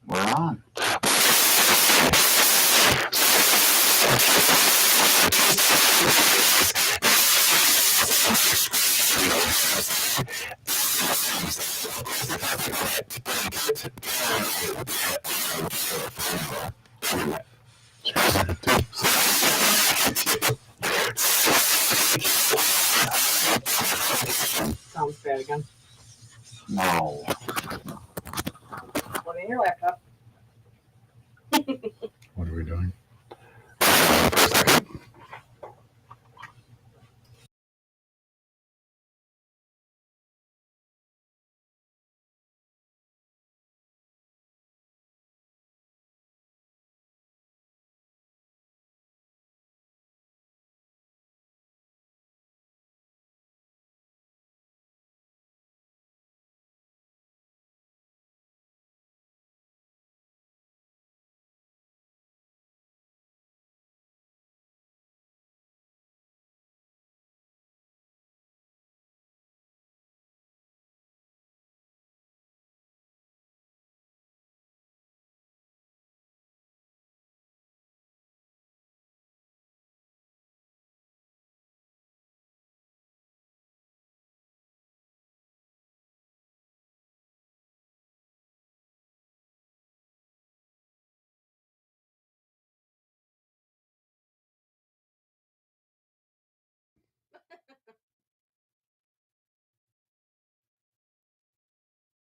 We're on. Sounds bad again. No. Put in your laptop. What are we doing?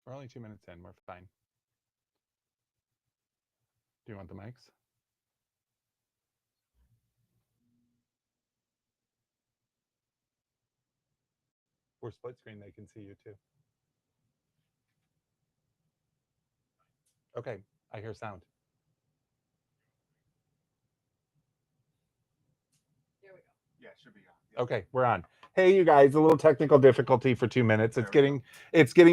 We're only 2 minutes in. We're fine. Do you want the mics? We're split screen. They can see you too. Okay, I hear sound. There we go. Yeah, it should be on. Okay, we're on. Hey, you guys, a little technical difficulty for 2 minutes. It's getting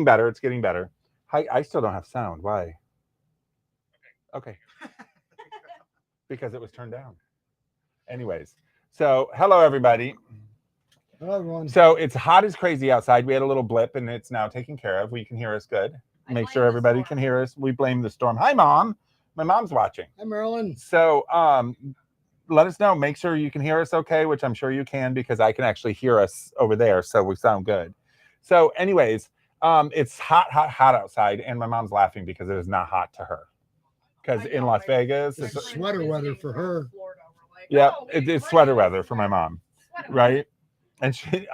better. It's getting better. Hi, I still don't have sound. Why? Okay. Because it was turned down. Anyways, so hello everybody. Hello everyone. So it's hot as crazy outside. We had a little blip and it's now taken care of. We can hear us good. Make sure everybody can hear us. We blame the storm. Hi, Mom. My mom's watching. Hi, Marilyn. So let us know. Make sure you can hear us okay, which I'm sure you can because I can actually hear us over there. So we sound good. So anyways, it's hot outside. And my mom's laughing because it is not hot to her. Because in Las Vegas, it's sweater weather for her. Yeah, it's sweater weather for my mom. Right? And she,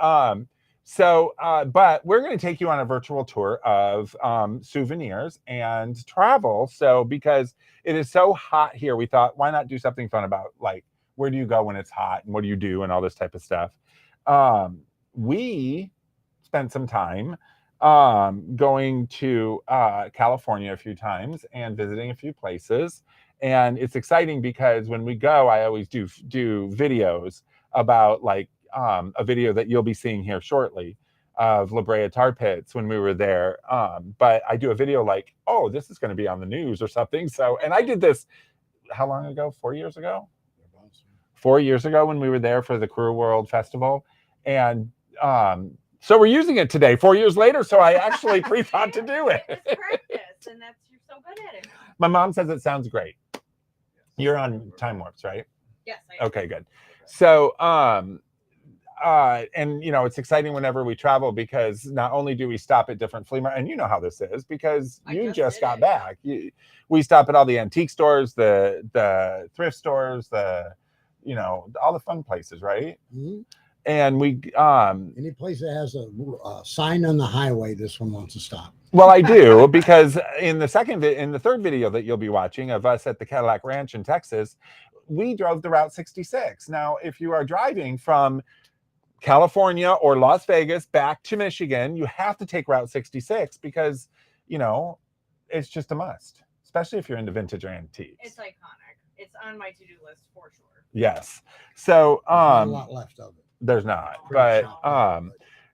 but we're going to take you on a virtual tour of souvenirs and travel. So because it is so hot here, we thought, why not do something fun about like, where do you go when it's hot and what do you do and all this type of stuff. We spent some time going to California a few times and visiting a few places. And it's exciting because when we go, I always do videos about like, a video that you'll be seeing here shortly of La Brea Tar Pits when we were there. But I do a video like, oh, this is going to be on the news or something. So, and I did this, how long ago? 4 years ago? 4 years ago when we were there for the Career World Festival. And so we're using it today, 4 years later. So I actually pre-thought to do it. It's practice, and you're so good at it. My mom says it sounds great. You're on Time Warps, right? Yes. I am. Okay, good. So, and you know, it's exciting whenever we travel because not only do we stop at different flea markets, and you know how this is because you just got back. We stop at all the antique stores, the thrift stores, you know, all the fun places, right? Mm-hmm. And we any place that has a sign on the highway, this one wants to stop. Well, I do because in the third video that you'll be watching of us at the Cadillac Ranch in Texas, we drove the Route 66. Now, if you are driving from California or Las Vegas back to Michigan, you have to take Route 66 because, you know, it's just a must, especially if you're into vintage or antiques. It's iconic. It's on my to-do list for sure. Yes. So there's not a lot left of it. There's not. But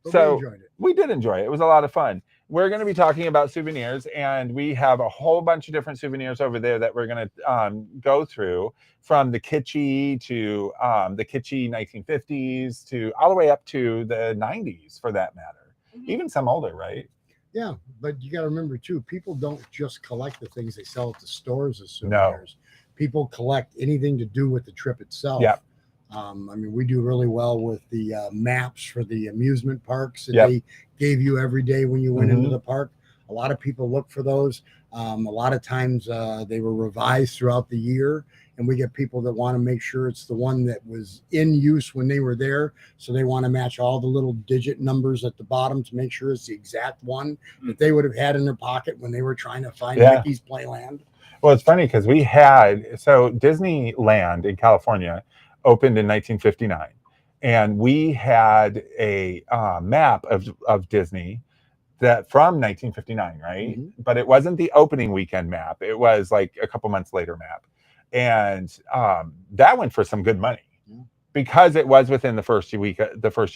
so we enjoyed it. We did enjoy it. It was a lot of fun. We're going to be talking about souvenirs, and we have a whole bunch of different souvenirs over there that we're going to go through, from the kitschy to the kitschy 1950s to all the way up to the 90s, for that matter. Mm-hmm. Even some older, right? Yeah, but you got to remember too, people don't just collect the things they sell at the stores as souvenirs. People collect anything to do with the trip itself. Yep. I mean, we do really well with the maps for the amusement parks that Yep. they gave you every day when you went into Mhm. the park. A lot of people look for those. A lot of times they were revised throughout the year, and we get people that want to make sure it's the one that was in use when they were there. So they want to match all the little digit numbers at the bottom to make sure it's the exact one that they would have had in their pocket when they were trying to find Yeah. Mickey's Playland. Well, it's funny because we had, so Disneyland in California opened in 1959, and we had a map of Disney that from 1959, right? Mhm. But it wasn't the opening weekend map. It was like a couple months later map, and that went for some good money Yeah. because it was within the first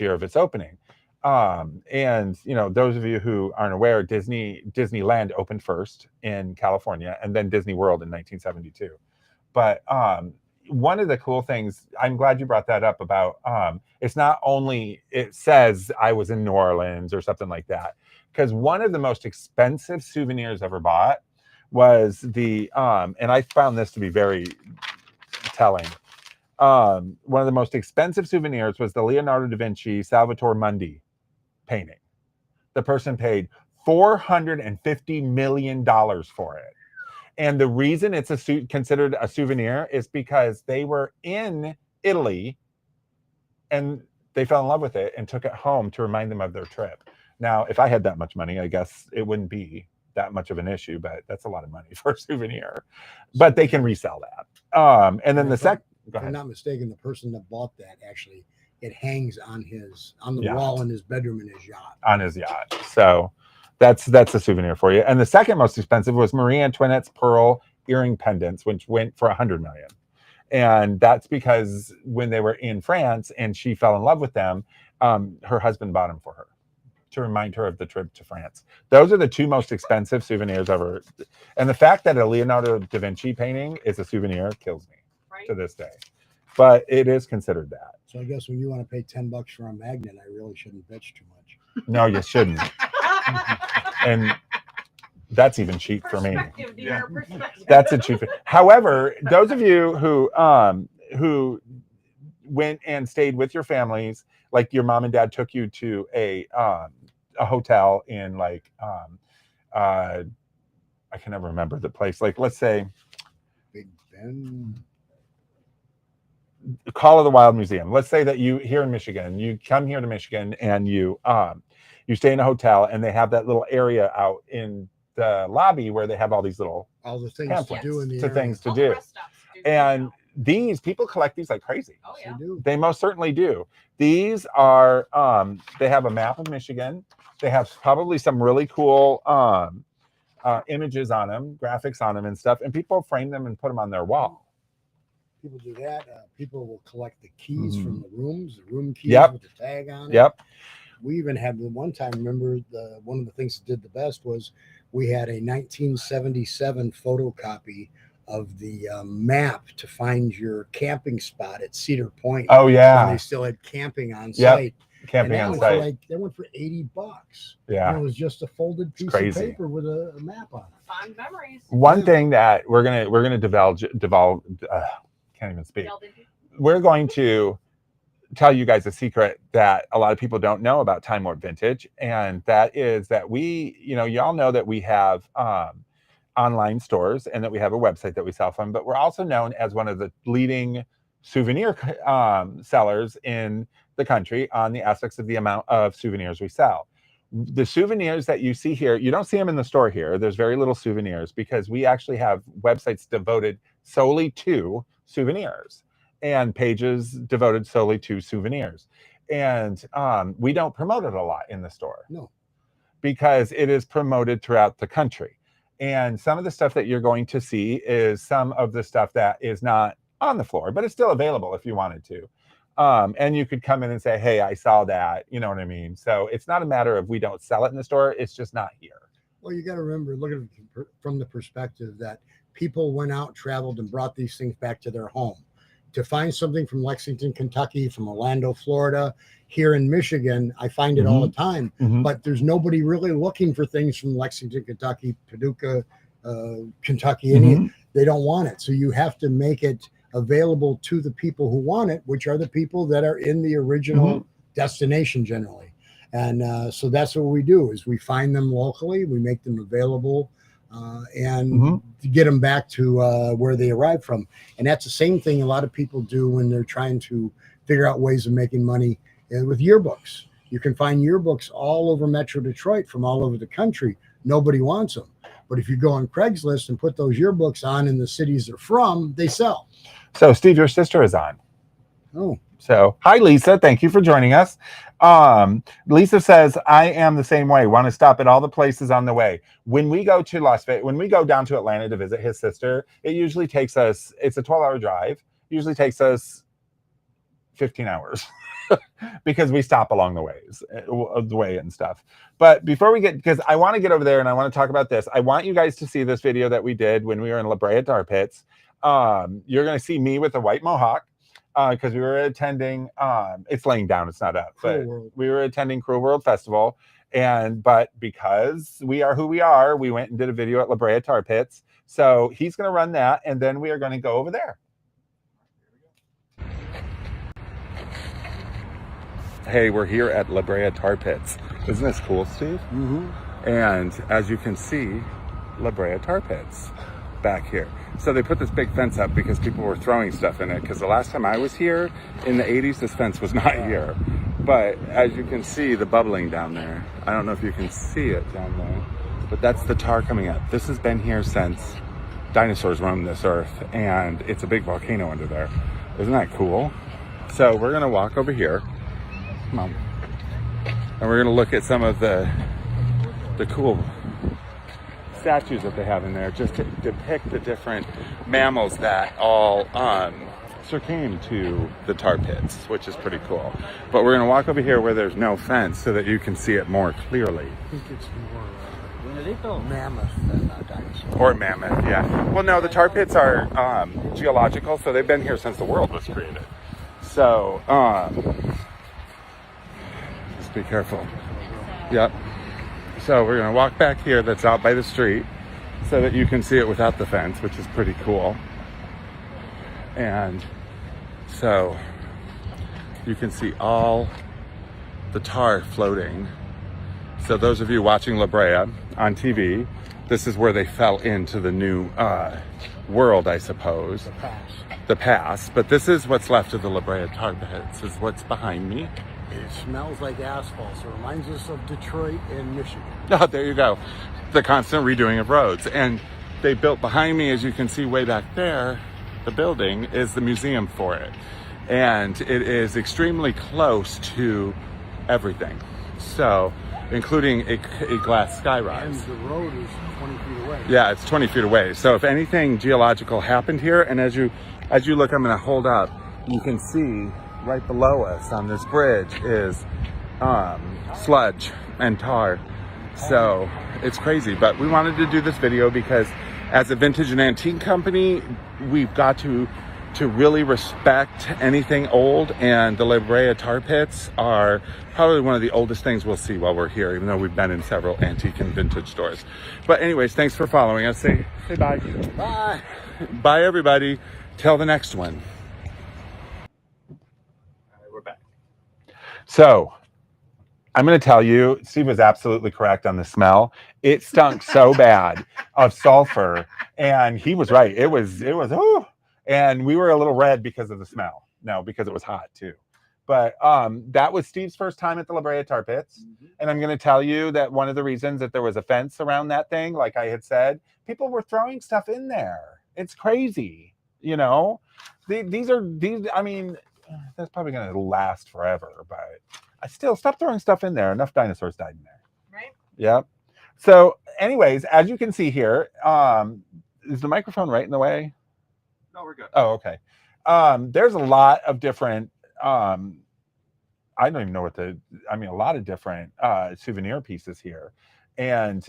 year of its opening. And you know, those of you who aren't aware, Disneyland opened first in California, and then Disney World in 1972. But one of the cool things, I'm glad you brought that up about it's not only it says I was in New Orleans or something like that, because one of the most expensive souvenirs ever bought was the and I found this to be very telling. One of the most expensive souvenirs was the Leonardo da Vinci Salvator Mundi painting. The person paid $450 million for it. And the reason it's considered a souvenir is because they were in Italy and they fell in love with it and took it home to remind them of their trip. Now, if I had that much money, I guess it wouldn't be that much of an issue, but that's a lot of money for a souvenir. But they can resell that. And then the second, If I'm not mistaken, the person that bought that actually, it hangs on the yacht. wall in his bedroom in his yacht. On his yacht. So that's a souvenir for you. And the second most expensive was Marie Antoinette's pearl earring pendants, which went for $100 million. And that's because when they were in France and she fell in love with them, her husband bought them for her to remind her of the trip to France. Those are the two most expensive souvenirs ever. And the fact that a Leonardo da Vinci painting is a souvenir kills me to this day. But it is considered that. So I guess when you want to pay $10 for a magnet, I really shouldn't bitch too much. No, you shouldn't. And that's even cheap for me. Yeah. That's a cheap. However, those of you who went and stayed with your families, like your mom and dad took you to a hotel in like I can never remember the place. Like let's say Big Ben. Call of the Wild Museum. Let's say that you here in Michigan, you come here to Michigan and you stay in a hotel and they have that little area out in the lobby where they have all these little the things pamphlets to do in the to area. things to do. And these people collect these like crazy. Oh, yeah. They do. They most certainly do. These are they have a map of Michigan. They have probably some really cool images on them, graphics on them and stuff, and people frame them and put them on their wall. People do that. People will collect the keys from the rooms, the room keys Yep. with the tag on it. Yep. We even had the one time, remember, one of the things that did the best was we had a 1977 photocopy of the map to find your camping spot at Cedar Point. Oh And yeah. they still had camping on Yep. site. Camping and on that went for site. that went for $80. Yeah. And it was just a folded piece of crazy. paper with a map on it. Fond memories. One Yeah. thing that we're gonna devolve can't even speak. We're going to tell you guys a secret that a lot of people don't know about Time Warp Vintage, and that is that we, y'all know that we have online stores and that we have a website that we sell from, but we're also known as one of the leading souvenir sellers in the country on the aspects of the amount of souvenirs we sell. The souvenirs that you see here, you don't see them in the store here. There's very little souvenirs because we actually have websites devoted solely to souvenirs and pages devoted solely to souvenirs. And we don't promote it a lot in the store. No. Because it is promoted throughout the country. And some of the stuff that you're going to see is some of the stuff that is not on the floor, but it's still available if you wanted to. And you could come in and say, hey, I saw that. You know what I mean? So it's not a matter of we don't sell it in the store. It's just not here. Well, you got to remember, look at it from the perspective that people went out, traveled, and brought these things back to their home. to find something from Lexington, Kentucky, from Orlando, Florida, here in Michigan, I find it all the time. But there's nobody really looking for things from Lexington, Kentucky, Paducah, Kentucky. They don't want it. So you have to make it available to the people who want it, which are the people that are in the original destination generally. And so that's what we do is we find them locally, we make them available, and get them back to where they arrived from. And that's the same thing a lot of people do when they're trying to figure out ways of making money with yearbooks. You can find yearbooks all over Metro Detroit from all over the country. Nobody wants them. But if you go on Craigslist and put those yearbooks on in the cities they're from, they sell. So, Steve, your sister is on. Oh. So, hi, Lisa. Thank you for joining us. Lisa says, I am the same way. Want to stop at all the places on the way. When we go to Las Vegas, when we go down to Atlanta to visit his sister, it usually takes us, it's a 12-hour drive. Usually takes us 15 hours because we stop along the way and stuff. But before we get, because I want to get over there and I want to talk about this, I want you guys to see this video that we did when we were in La Brea Tar Pits. You're going to see me with a white mohawk. Because we were attending, it's laying down, it's not up, but we were attending Cruel World Festival. But because we are who we are, we went and did a video at La Brea Tar Pits. So he's going to run that, and then we are going to go over there. Hey, we're here at La Brea Tar Pits. Isn't this cool, Steve? And as you can see, La Brea Tar Pits back here. So they put this big fence up because people were throwing stuff in it, because the last time I was here in the 80s, this fence was not here. But as you can see, the bubbling down there, I don't know if you can see it down there, but that's the tar coming up. This has been here since dinosaurs roamed this earth, and it's a big volcano under there. Isn't that cool? So we're gonna walk over here, come on, and we're gonna look at some of the cool statues that they have in there, just to depict the different mammals that all succumbed to the tar pits, which is pretty cool. But we're gonna walk over here where there's no fence so that you can see it more clearly. I think it's more mammoth than a dinosaur. Or mammoth, yeah. Well, no, the tar pits are geological, so they've been here since the world was created. So, just be careful. Yep. So we're going to walk back here that's out by the street so that you can see it without the fence, which is pretty cool. And so you can see all the tar floating. So those of you watching La Brea on TV, this is where they fell into the new world, I suppose. The past. But this is what's left of the La Brea Tar Pits, is what's behind me. It smells like asphalt, so it reminds us of Detroit and Michigan. Oh, there you go. The constant redoing of roads. And they built behind me, as you can see way back there, the building is the museum for it. And it is extremely close to everything. So, including a glass skyrise. And the road is 20 feet away. Yeah, it's 20 feet away. So if anything geological happened here, and as you look, I'm going to hold up, you can see right below us on this bridge is sludge and tar. So it's crazy, but we wanted to do this video because as a vintage and antique company, we've got to really respect anything old, and the La Brea Tar Pits are probably one of the oldest things we'll see while we're here, even though we've been in several antique and vintage stores. But anyways, thanks for following us. Say bye. Bye. Bye, everybody. Till the next one. We're back. So I'm going to tell you, Steve was absolutely correct on the smell. It stunk so bad of sulfur, and he was right. It was, ooh. And we were a little red because of the smell. No, because it was hot too. But that was Steve's first time at the La Brea Tar Pits. And I'm going to tell you that one of the reasons that there was a fence around that thing, like I had said, people were throwing stuff in there. It's crazy. You know, these, I mean, that's probably going to last forever, but I still stop throwing stuff in there. Enough dinosaurs died in there. Right. Yep. So anyways, as you can see here, is the microphone right in the way? No, we're good. Oh, okay. There's a lot of different, I don't even know what a lot of different souvenir pieces here. And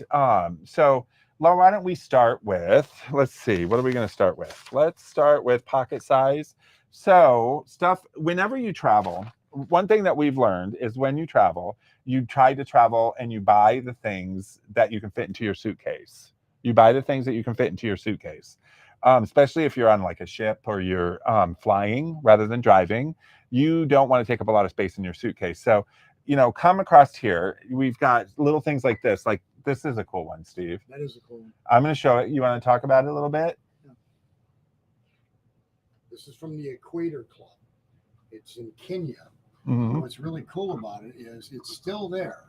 so, Laura, why don't we start with, let's see, what are we going to start with? Let's start with pocket size. So stuff, whenever you travel, one thing that we've learned is when you travel, you try to travel and you buy the things that you can fit into your suitcase. You buy the things that you can fit into your suitcase. Especially if you're on like a ship or you're flying rather than driving, you don't want to take up a lot of space in your suitcase. So, come across here, we've got little things like this. Like this is a cool one, Steve. That is a cool one. I'm going to show it. You want to talk about it a little bit? This is from the Equator Club. It's in Kenya. Mm-hmm. What's really cool about it is it's still there.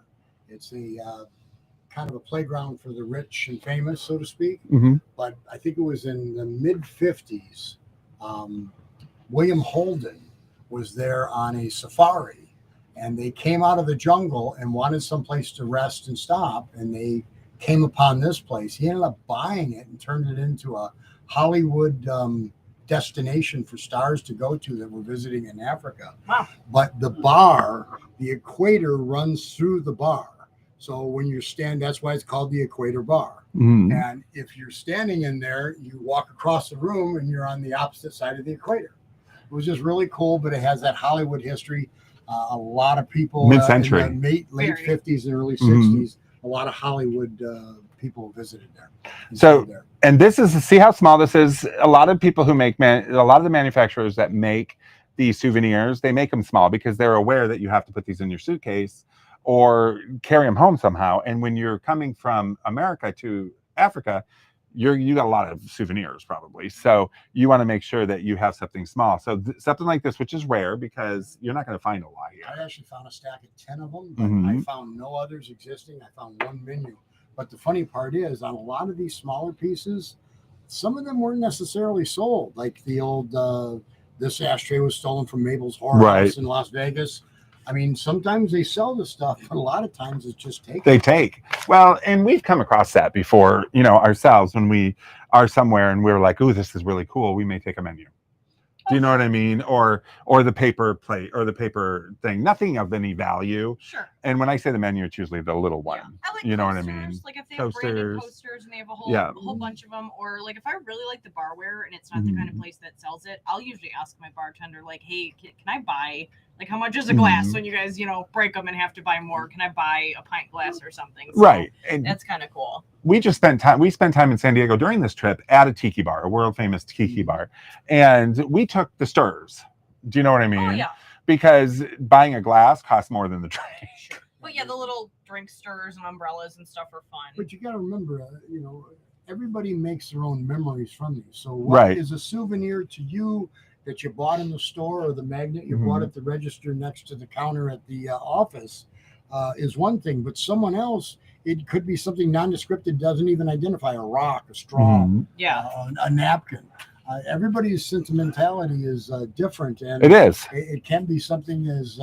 It's a kind of a playground for the rich and famous, so to speak. Mm-hmm. But I think it was in the mid 50s. William Holden was there on a safari, and they came out of the jungle and wanted someplace to rest and stop, and they came upon this place. He ended up buying it and turned it into a Hollywood destination for stars to go to that were visiting in Africa. Wow. But the bar, the equator runs through the bar. So when you're that's why it's called the Equator Bar. Mm-hmm. And if you're standing in there, you walk across the room and you're on the opposite side of the equator. It was just really cool, but it has that Hollywood history. A lot of people Mid-century. in the late Very. 50s and early 60s, Mm-hmm. a lot of Hollywood people visited there. So, and this is, see how small this is? A lot of people who make, a lot of the manufacturers that make these souvenirs, they make them small because they're aware that you have to put these in your suitcase or carry them home somehow. And when you're coming from America to Africa, you got a lot of souvenirs probably. So you want to make sure that you have something small. So something like this, which is rare because you're not going to find a lot here. I actually found a stack of 10 of them, but Mm-hmm. I found no others existing. I found one menu. But the funny part is, on a lot of these smaller pieces, some of them weren't necessarily sold. Like the old, this ashtray was stolen from Mabel's Whorehouse Right. in Las Vegas. I mean, sometimes they sell the stuff, but a lot of times it's just taken. They take. Well, and we've come across that before, ourselves when we are somewhere and we're like, "Ooh, this is really cool. We may take a menu." Do you know what I mean? Or the paper plate or the paper thing. Nothing of any value. Sure. And when I say the menu, it's usually the little one. Yeah. I like You know what I coasters. mean? Like if they have branded coasters and they have a whole bunch of them, or like if I really like the barware and it's not the kind of place that sells it, I'll usually ask my bartender like, "Hey, can I buy, like, how much is a glass when you guys, break them and have to buy more? Can I buy a pint glass or something?" So Right. And that's kind of cool. we spent time in San Diego during this trip at a tiki bar, a world famous tiki bar. And we took the stirs. Do you know what I mean? Oh, yeah. Because buying a glass costs more than the drink. But yeah, the little drink stirrers and umbrellas and stuff are fun. But you got to remember, everybody makes their own memories from these. So what is a souvenir to you that you bought in the store, or the magnet you bought at the register next to the counter at the office is one thing, but someone else, it could be something nondescript that doesn't even identify: a rock, a straw, a napkin. Everybody's sentimentality is different, and it is. It can be something as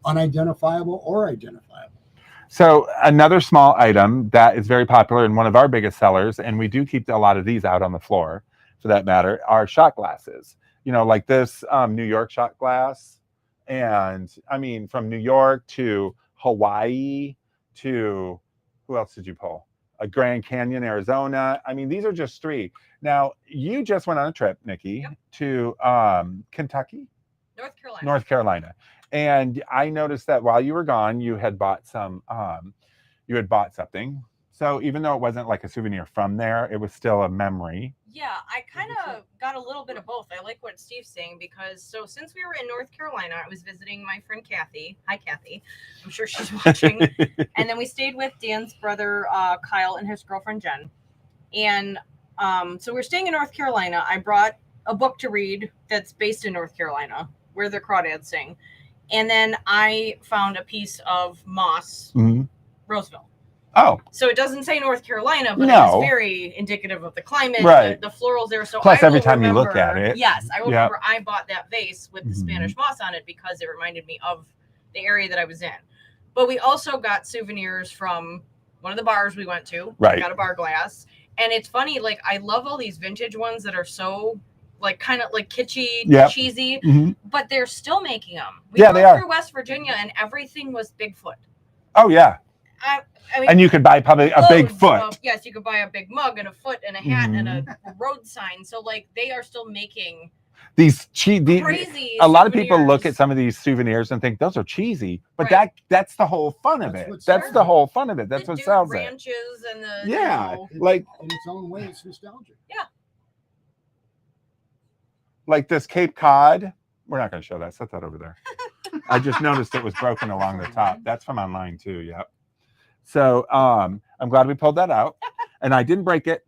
unidentifiable or identifiable. So another small item that is very popular and one of our biggest sellers, and we do keep a lot of these out on the floor for that matter, are shot glasses. Like this New York shot glass. And I mean, from New York to Hawaii to, who else did you pull? A Grand Canyon, Arizona. I mean, these are just three. Now, you just went on a trip, Nikki, to Kentucky? North Carolina. And I noticed that while you were gone, you had bought something. So even though it wasn't like a souvenir from there, it was still a memory. Yeah, I kind of got a little bit of both. I like what Steve's saying because since we were in North Carolina, I was visiting my friend Kathy. Hi, Kathy. I'm sure she's watching. And then we stayed with Dan's brother, Kyle, and his girlfriend, Jen. And so we're staying in North Carolina. I brought a book to read that's based in North Carolina, where the crawdads sing. And then I found a piece of moss, Roseville. Oh. So it doesn't say North Carolina, but No. it's very indicative of the climate, right. the florals there. So plus, I every time remember, you look at it. Yes, I remember I bought that vase with the Spanish moss on it because it reminded me of the area that I was in. But we also got souvenirs from one of the bars we went to. Right. We got a bar glass. And it's funny, like, I love all these vintage ones that are so, like, kind of like kitschy, cheesy, but they're still making them. We drove through West Virginia and everything was Bigfoot. Oh, yeah. I mean, and you could buy probably a big foot. Yes, you could buy a big mug and a foot and a hat and a road sign. So, like, they are still making These crazy. A lot of people look at souvenirs. some of these souvenirs and think those are cheesy, but Right. that's the whole fun of That's it. what's That's sells the it. whole fun of it. That's The what dude sells it. ranches and the Yeah, you know, like in its own way, it's nostalgic. yeah. Like this Cape Cod. We're not going to show that. Set that over there. I just noticed it was broken along the top. That's from online too. Yep. So I'm glad we pulled that out, and I didn't break it.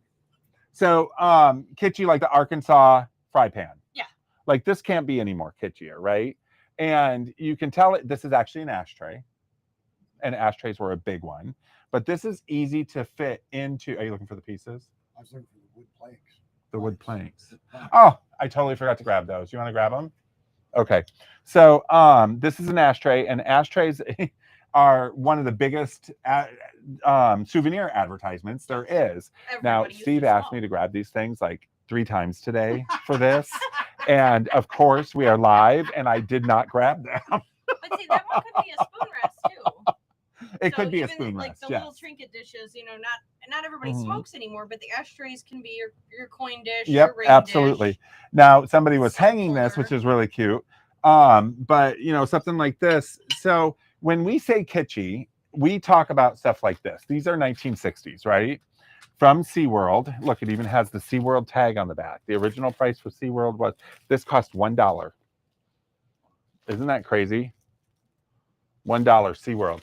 So kitschy, like the Arkansas fry pan. Yeah. Like this can't be any more kitschier, right? And you can tell it. This is actually an ashtray, and ashtrays were a big one. But this is easy to fit into. Are you looking for the pieces? I was looking for the wood planks. The wood planks. Oh, I totally forgot to grab those. You want to grab them? Okay. So this is an ashtray, and ashtrays are one of the biggest souvenir advertisements there is. Now, Everybody used Steve to asked smoke. me to grab these things like 3 times today for this. And of course, we are live, and I did not grab them. But see, that one could be a spoon rest too. It So could be a even, spoon like rest. the Yes. little trinket dishes, you know, not everybody Mhm. smokes anymore, but the ashtrays can be your coin dish, Yep, your ring absolutely. dish. Now, somebody was Soap hanging this, which holder. is really cute. But you know, something like this. So when we say kitschy, we talk about stuff like this. These are 1960s, right? From SeaWorld. Look, it even has the SeaWorld tag on the back. The original price for SeaWorld was, this cost $1. Isn't that crazy? $1 SeaWorld.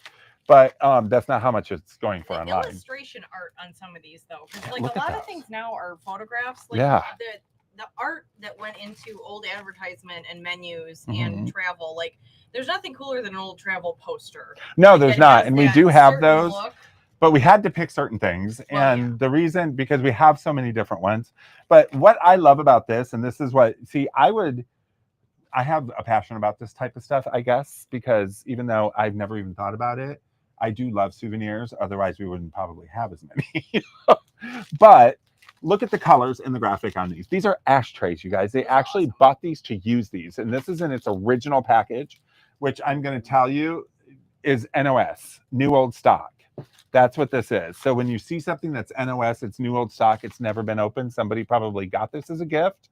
But that's not how much it's going for The online. illustration art on some of these though, because like Look a at lot of those. things now are photographs. Like Yeah. the art that went into old advertisement and menus Mm-hmm. and travel, like there's nothing cooler than an old travel poster. No, Like, there's that not. has And we that do have certain those. look. But we had to pick certain things. Well, And the reason, because we have so many different ones. But what I love about this, and this is what, see, I have a passion about this type of stuff, I guess, because even though I've never even thought about it, I do love souvenirs. Otherwise, we wouldn't probably have as many. But look at the colors in the graphic on these. These are ashtrays, you guys. They actually bought these to use these. And this is in its original package, which I'm going to tell you is NOS, new old stock. That's what this is. So when you see something that's NOS, it's new old stock, it's never been opened. Somebody probably got this as a gift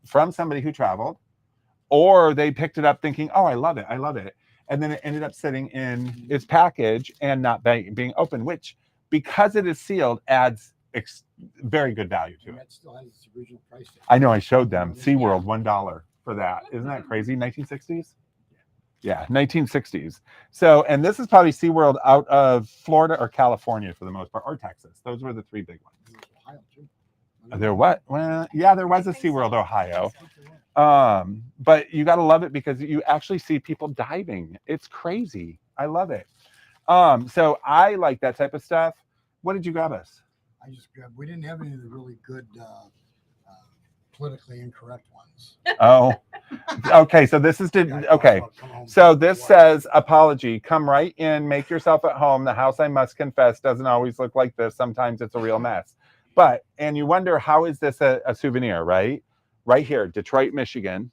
from somebody who traveled, or they picked it up thinking, oh, I love it. I love it. And then it ended up sitting in its package and not being open, which, because it is sealed, adds very good value to And it. that still has its original price tag. I know, I showed them SeaWorld, $1 for that. Isn't that crazy? 1960s? Yeah, 1960s. So, and this is probably SeaWorld out of Florida or California for the most part, or Texas. Those were the 3 big ones. Ohio, too. There what? Well, yeah, there was a I think so. SeaWorld, Ohio. But you got to love it because you actually see people diving. It's crazy. I love it. So I like that type of stuff. What did you grab us? I just grabbed, we didn't have any of the really good politically incorrect ones. Oh, okay. So this is okay. So this says, apology, come right in, make yourself at home. The house, I must confess, doesn't always look like this. Sometimes it's a real mess. But, and you wonder, how is this a souvenir, right? Right here, Detroit, Michigan.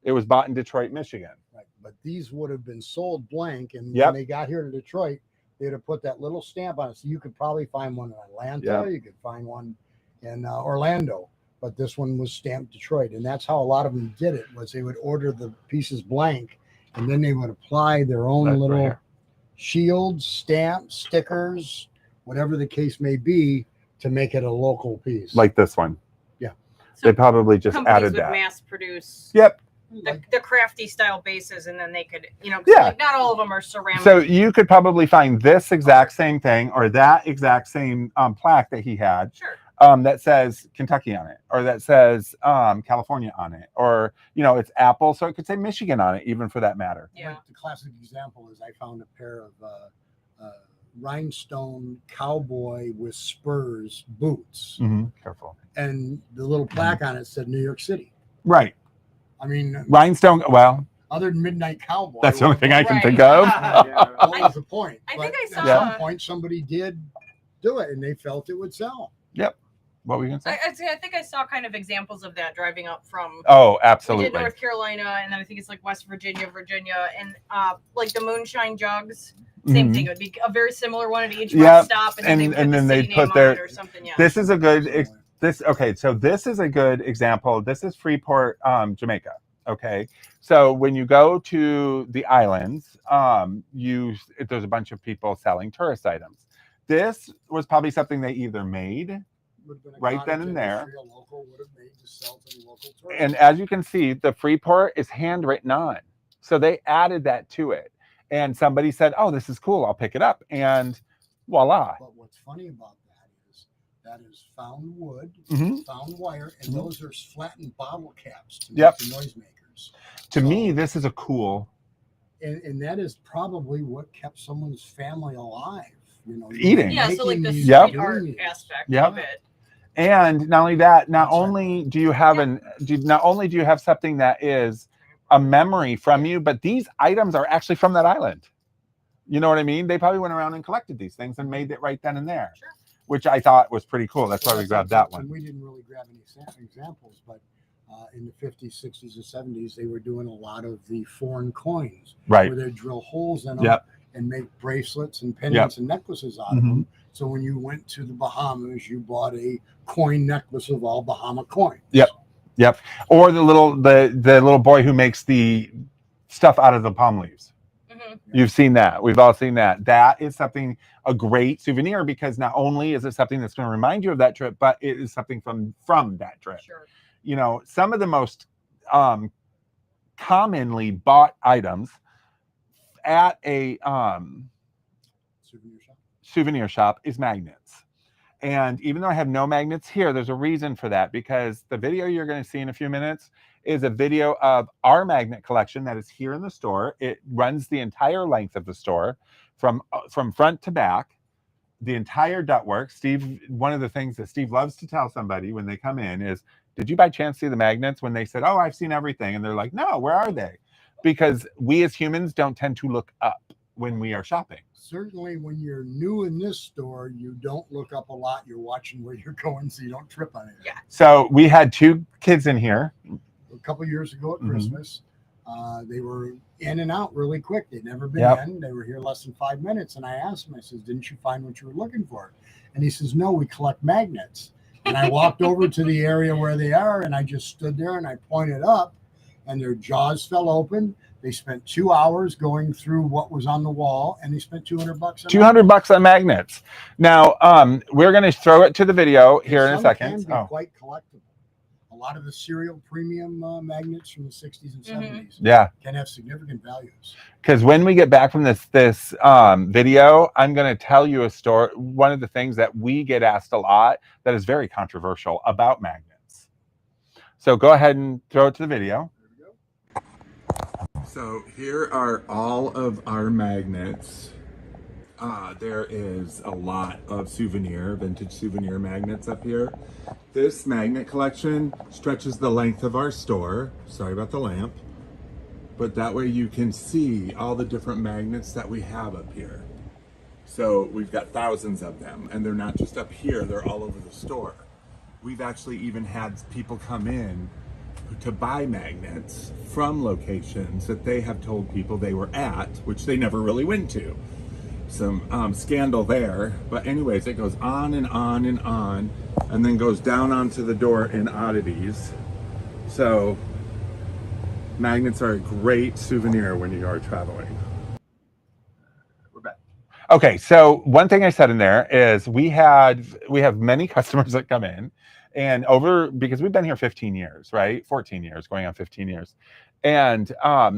It was bought in Detroit, Michigan. Right. But these would have been sold blank. And Yep. when they got here to Detroit, they'd have put that little stamp on it. So you could probably find one in Atlanta. Yep. You could find one in Orlando. But this one was stamped Detroit. And that's how a lot of them did it, was they would order the pieces blank. And then they would apply their own Right little here. shields, stamps, stickers, whatever the case may be, to make it a local piece. Like this one. Yeah. So They probably just companies added would that. mass produce Yep. the crafty style bases, and then they could, you know, 'cause, Yeah. like, not all of them are ceramic. So you could probably find this exact same thing, or that exact same plaque that he had, Sure. that says Kentucky on it, or that says California on it, or, you know, it's Apple, so it could say Michigan on it, even for that matter. Yeah. Like the classic example is I found a pair of rhinestone cowboy with spurs boots, Careful. and the little plaque on it said New York City. Right. I mean, Rhinestone, well, other than Midnight Cowboy, that's the only thing I can Right. think of. what was the point? I think I At saw- some point somebody did do it, and they felt it would sell. What were you going to say? I think I saw kind of examples of that driving up from Oh, we did absolutely. North Carolina, and then I think it's like West Virginia, and like the moonshine jugs. Same Mhm. thing. It would be a very similar one at each Yep. rest stop, and And then then they they would put put the their- city name on it or something. Yeah. This is a good Okay, so this is a good example. This is Freeport, Jamaica. Okay, so when you go to the islands, there's a bunch of people selling tourist items. This was probably something they either made right then and there. Local would have made to sell to the local tourists. And as you can see, the Freeport is handwritten on. So they added that to it. And somebody said, oh, this is cool. I'll pick it up. And voila. But what's funny about that is found wood, Mm-hmm. found wire, and those are flattened bottle caps to Yep. make the noisemakers. To me, this is a cool. And that is probably what kept someone's family alive. You know, Eating. Yeah, so like the making street Yep. art these. aspect Yep. of it. And not only that, not That's right. only do you have not only do you have something that is a memory from you, but these items are actually from that island. You know what I mean? They probably went around and collected these things and made it right then and there, Sure. which I thought was pretty cool. That's why we grabbed that one. And we didn't really grab any examples, but in the 50s, 60s, and 70s, they were doing a lot of the foreign coins, Right. where they drill holes in them Yep. and make bracelets and pendants and necklaces out of Mhm. them. So when you went to the Bahamas, you bought a coin necklace of all Bahama coins. Yep. Yep. Or the little boy who makes the stuff out of the palm leaves. Mhm. You've seen that. We've all seen that. That is something, a great souvenir, because not only is it something that's going to remind you of that trip, but it is something from that trip. Sure. You know, some of the most commonly bought items at a souvenir shop is magnets. And even though I have no magnets here, there's a reason for that, because the video you're going to see in a few minutes is a video of our magnet collection that is here in the store. It runs the entire length of the store from front to back, the entire ductwork. Steve, one of the things that Steve loves to tell somebody when they come in is, did you by chance see the magnets? When they said, oh, I've seen everything. And they're like, no, where are they? Because we as humans don't tend to look up when we are shopping. Certainly when you're new in this store, you don't look up a lot. You're watching where you're going so you don't trip on it. Yeah. So we had 2 kids in here. A couple years ago at Mhm. Christmas, they were in and out really quick. They'd never been Yep. in. They were here less than 5 minutes. And I asked him, I says, didn't you find what you were looking for? And he says, no, we collect magnets. And I walked over to the area where they are, and I just stood there and I pointed up, and their jaws fell open. They spent 2 hours going through what was on the wall, and they spent $200. $200 on magnets. Now, we're going to throw it to the video here in a second. Some can be quite collectible. A lot of the serial premium magnets from the 60s and 70s Yeah, can have significant values. because when we get back from this video, I'm going to tell you a story. One of the things that we get asked a lot that is very controversial about magnets. So go ahead and throw it to the video. So here are all of our magnets. There is a lot of vintage souvenir magnets up here. This magnet collection stretches the length of our store. Sorry about the lamp. But that way you can see all the different magnets that we have up here. So we've got thousands of them, and they're not just up here, they're all over the store. We've actually even had people come in to buy magnets from locations that they have told people they were at, which they never really went to. Some scandal there, but anyways, it goes on and on and on, and then goes down onto the door in oddities. So magnets are a great souvenir when you are traveling. We're back. Okay, so one thing I said in there is we have many customers that come in, and because we've been here 15 years, right? 14 years, going on 15 years. And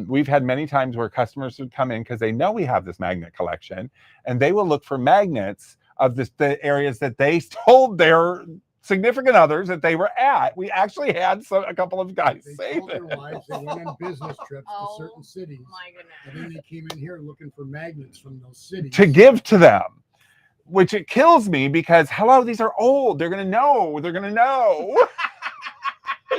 we've had many times where customers would come in because they know we have this magnet collection, and they will look for magnets of the areas that they told their significant others that they were at. We actually had a couple of guys They say told their that. wives they went on business trips to Oh, certain cities, My goodness. and then they came in here looking for magnets from those cities To give to them, which it kills me because, hello, these are old. They're going to know. They're going to know.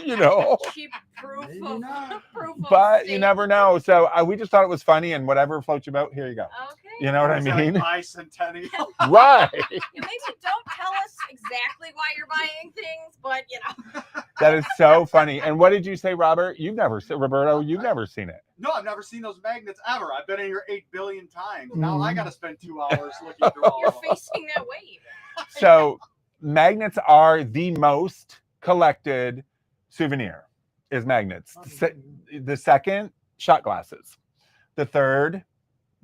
You know. Cheap proof Maybe of not. proof of But you state. never know. So we just thought it was funny, and whatever floats your boat, here you go. Okay. You know what I Is that mean? bicentennial? Right. You maybe don't tell us exactly why you're buying things, but you know. That is so funny. And what did you say, Robert? Roberto, you've never seen it. No, I've never seen those magnets ever. I've been in here 8 billion times. Mm-hmm. Now I got to spend 2 hours looking through all You're of them. facing that wave. So magnets are the most collected souvenir. Is magnets. The second, shot glasses. The third,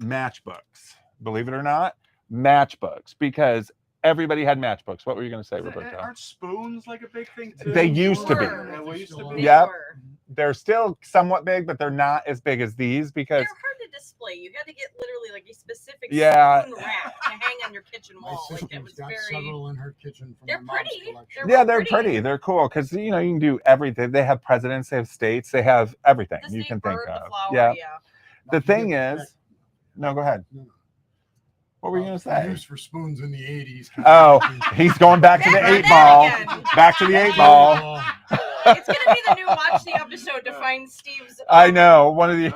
matchbooks. Believe it or not, matchbooks, because everybody had matchbooks. What were you going to say, Roberto? Aren't spoons like a big thing too? They used to be. Yeah, we used to be. They Yep. were. They're still somewhat big, but they're not as big as these because They're hard to display. You had to get literally like a specific Yeah. spoon rack to hang on your kitchen My wall. Like sister's it was got very. several in her kitchen from They're my mom's pretty. collection. They're yeah, they're pretty. pretty. They're cool because you can do everything. They have presidents, they have states, they have everything The you state can bird, think the of. flower, Yeah. yeah. The Not to thing get is, no, go ahead. No. What were you going to say? Used for spoons in the 80s. Oh, he's going back to the Back to 8 that ball. again. Back to the 8 ball. It's gonna be the new watch the episode to find Steve's. I know one of the.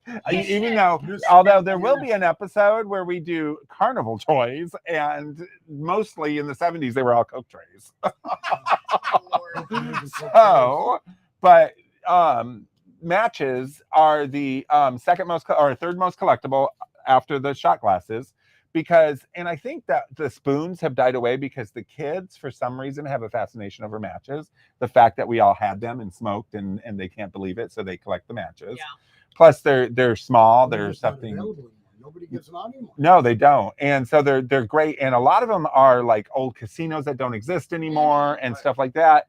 Yeah, Even shit. though, although there will be an episode where we do carnival toys, and mostly in the 70s they were all Coke trays. So, but matches are the second most or third most collectible after the shot glasses, because, and I think that the spoons have died away because the kids for some reason have a fascination over matches. The fact that we all had them and smoked and they can't believe it, so they collect the matches. Yeah. Plus they're small, they're something. Nobody gets them out anymore. No, they don't. And so they're great. And a lot of them are like old casinos that don't exist anymore and stuff like that.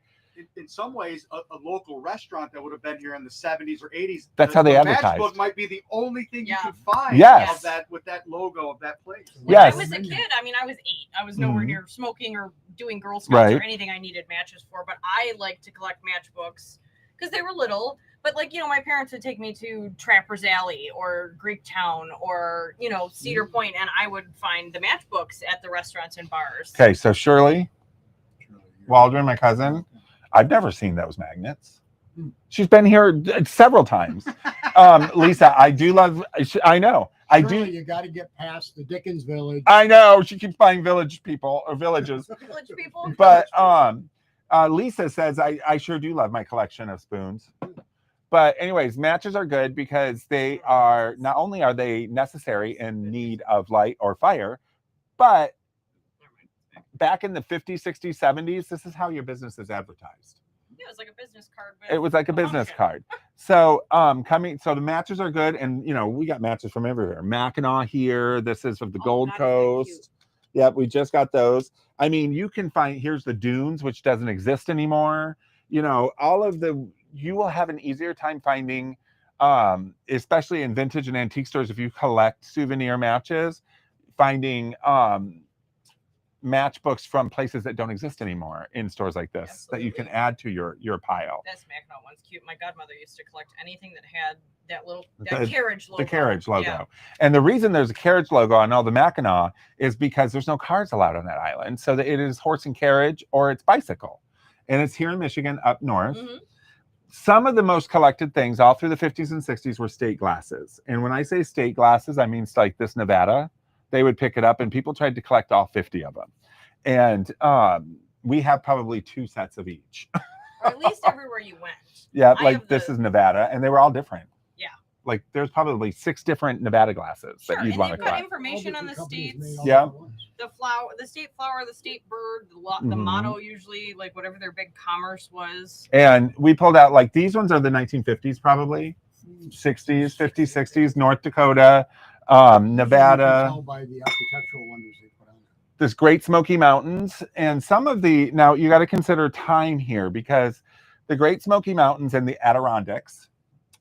In some ways, a local restaurant that would have been here in the 70s or 80s. That's how they advertised. Matchbook might be the only thing you Yeah. could find Yes. of that with that logo of that place. When Yes. I was a kid, I mean, I was 8. I was nowhere Mhm. near smoking or doing Girl Scouts Right. or anything I needed matches for, but I liked to collect matchbooks because they were little. But, like, my parents would take me to Trapper's Alley or Greektown or, Cedar Point, and I would find the matchbooks at the restaurants and bars. Okay, so Shirley Waldron, my cousin, I've never seen those magnets. She's been here several times. Lisa, I do love, I know. I do. You got to get past the Dickens Village. I know. She keeps buying village people or villages. Village people. But Lisa says, I sure do love my collection of spoons. But anyways, matches are good because they are, not only are they necessary in need of light or fire, but back in the 50s, 60s, 70s, this is how your business is advertised. Yeah, it was like a business card. It was like a business card. So so the matches are good, and we got matches from everywhere. Mackinac here. This is of the Gold Coast. Yep, we just got those. I mean, you can find, here's the Dunes, which doesn't exist anymore. All of you will have an easier time finding, especially in vintage and antique stores, if you collect souvenir matches, finding matchbooks from places that don't exist anymore in stores like this that you can add to your pile. That Mackinac one's cute. My godmother used to collect anything that had that carriage logo. The carriage logo. Yeah. And the reason there's a carriage logo on all the Mackinac is because there's no cars allowed on that island. So that it is horse and carriage or it's bicycle. And it's here in Michigan up north. Mm-hmm. Some of the most collected things all through the 50s and 60s were state glasses. And when I say state glasses, I mean it's like this Nevada. They would pick it up and people tried to collect all 50 of them. And we have probably 2 sets of each. Or at least everywhere you went. Yeah, like this is Nevada, and they were all different. Yeah. Like there's probably 6 different Nevada glasses that you'd want to They've got collect. information on the states. Yeah. The state flower, the state bird, the motto usually, like whatever their big commerce was. And we pulled out, like, these ones are the 1950s probably, 60s, 50s, 60s, North Dakota, Nevada. By the architectural wonders they put on there. This Great Smoky Mountains, and some of the, now you got to consider time here, because the Great Smoky Mountains and the Adirondacks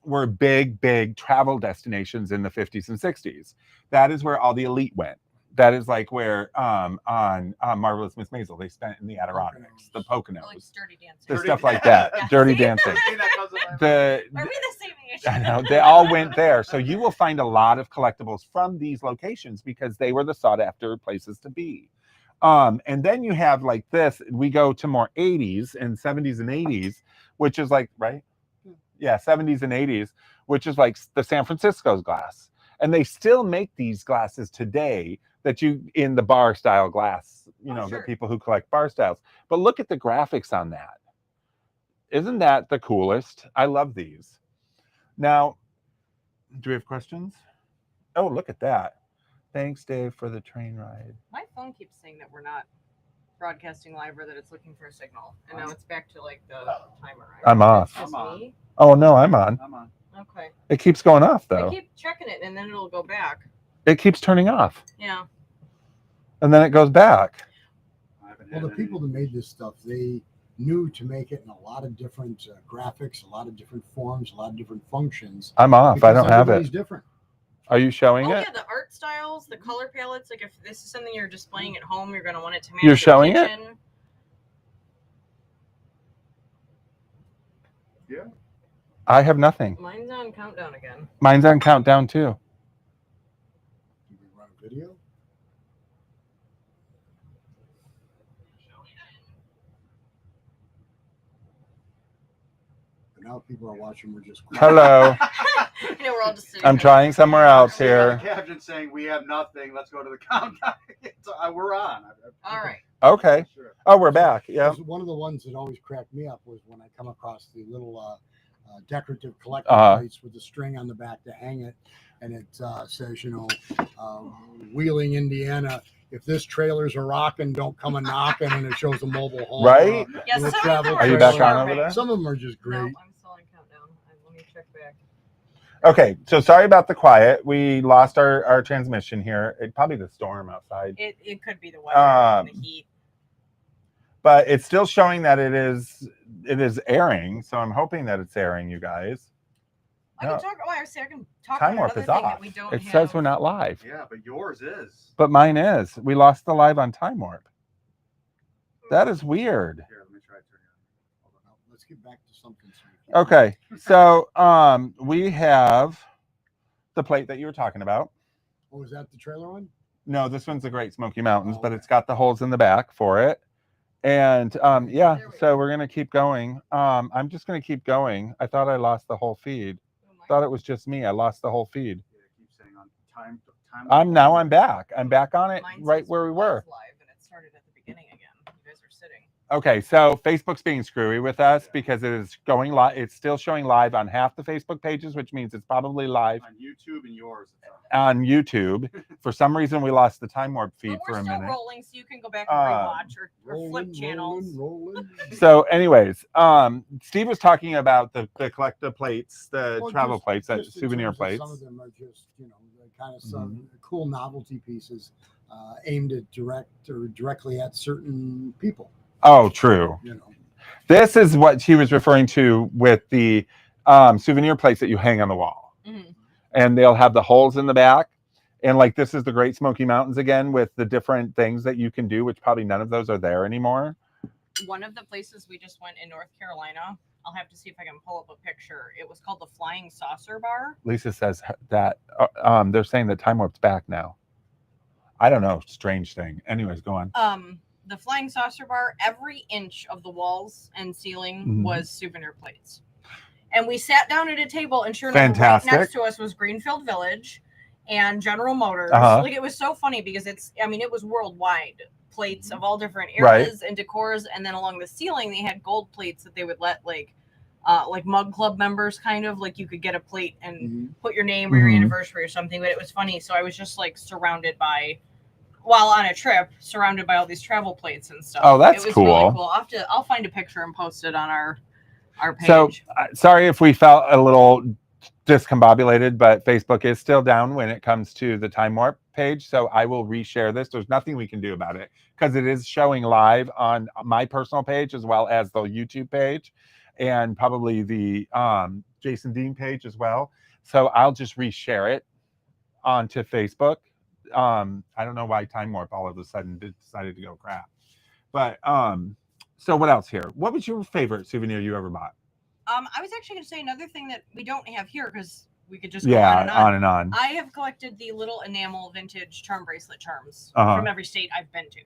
were big travel destinations in the 50s and 60s. That is where all the elite went. That is like where on Marvelous Miss Maisel, they spent in the Adirondacks, the Poconos, Like Dirty Dancing. the stuff like that, Yeah. Dirty Dancing. Are we the same age? I know, they all went there. So you will find a lot of collectibles from these locations because they were the sought after places to be. And then you have like this, we go to more 80s and 70s and 80s, which is like, right? Yeah, 70s and 80s, which is like the San Francisco's glass. And they still make these glasses today that you, in the bar style glass, the people who collect bar styles. But look at the graphics on that. Isn't that the coolest? I love these. Now, do we have questions? Oh, look at that. Thanks, Dave, for the train ride. My phone keeps saying that we're not broadcasting live or that it's looking for a signal. And now it's back to like the timer. I'm off. It's just I'm on. me. Oh no, I'm on. I'm on. Okay. It keeps going off I though. keep checking it and then it'll go back. It keeps turning off, Yeah. and then it goes back. I haven't Well, had the people that made this stuff, they knew to make it in a lot of different graphics, a lot of different forms, a lot of different functions. I'm off. I don't have Everybody's it. different. Are you showing Oh it? yeah, the art styles, the color palettes. Like if this is something you're displaying at home, you're gonna want it to match You're your showing it? kitchen. Yeah. I have nothing. Mine's on countdown again. Mine's on countdown too. Do we run a video? But now people are watching. We're just Hello. You know, we're all just sitting I'm there. trying somewhere else We got a here. caption saying we have nothing. Let's go to the countdown. So, we're on. All right. Okay. Sure. Oh, we're back. Yeah. One of the ones that always cracked me up was when I come across the little decorative collector plates with the string on the back to hang it, and it says, Wheeling, Indiana. If this trailer's a rockin', don't come a knocking, and it shows a mobile home. Right? Yeah, Little some travel of them Are you trailer. back on over there? Some of them are just great. No, I'm still on countdown. Let me check back. Okay. So sorry about the quiet. We lost our transmission here. It probably the storm outside. It could be the weather and the heat. But it's still showing that it is airing. So I'm hoping that it's airing, you guys. I can talk. Oh, I can talk Time about warp another is thing off. that we don't It have. says we're not live. Yeah, but yours is. But mine is. We lost the live on Time Warp. That is weird. Here, let me try turning it on. Hold on. Let's get back to something. Okay. So we have the plate that you were talking about. Oh, is that the trailer one? No, this one's the Great Smoky Mountains, Oh, but okay. it's got the holes in the back for it. And yeah, There we so go. we're gonna keep going. I'm just gonna keep going. I thought I lost the whole feed. Thought it was just me. I lost the whole feed. Yeah, it keeps saying on time. I'm back. I'm back on it Mine right says where we were. Live, and it started at the beginning again. You guys are sitting. Okay, so Facebook's being screwy with us because it is going live. It's still showing live on half the Facebook pages, which means it's probably live On YouTube and yours. It's on YouTube. For some reason, we lost the Time Warp feed But for we're a still minute. rolling, so you can go back and rewatch or flip Rolling, channels. rolling. So, anyways, Steve was talking about the collector plates, the Well, travel just- plates, just in souvenir terms of plates. Some of them are just, kind of some cool novelty pieces aimed at directly at certain people. Oh, true. This is what he was referring to with the souvenir plates that you hang on the wall. Mhm. And they'll have the holes in the back. And like this is the Great Smoky Mountains again with the different things that you can do, which probably none of those are there anymore. One of the places we just went in North Carolina, I'll have to see if I can pull up a picture. It was called the Flying Saucer Bar. Lisa says that they're saying that Time Warp's back now. I don't know. Strange thing. Anyways, go on. The Flying Saucer Bar, every inch of the walls and ceiling was souvenir plates. And we sat down at a table, and sure enough, right next to us was Greenfield Village and General Motors. Like, it was so funny because it was worldwide plates of all different eras and decors. And then along the ceiling, they had gold plates that they would let like Mug Club members kind of like you could get a plate and put your name or your anniversary or something. But it was funny. So I was just like surrounded by, while on a trip, surrounded by all these travel plates and stuff. Oh, that's it was cool. Really cool. I'll find a picture and post it on our page. So sorry if we felt a little discombobulated, but Facebook is still down when it comes to the Time Warp page. So I will reshare this. There's nothing we can do about it because it is showing live on my personal page as well as the YouTube page and probably the Jason Dean page as well. So I'll just reshare it onto Facebook. I don't know why Time Warp all of a sudden decided to go crap. But so what else here? What was your favorite souvenir you ever bought? I was actually going to say another thing that we don't have here because we could just go on and on. I have collected the little enamel vintage charm bracelet charms from every state I've been to.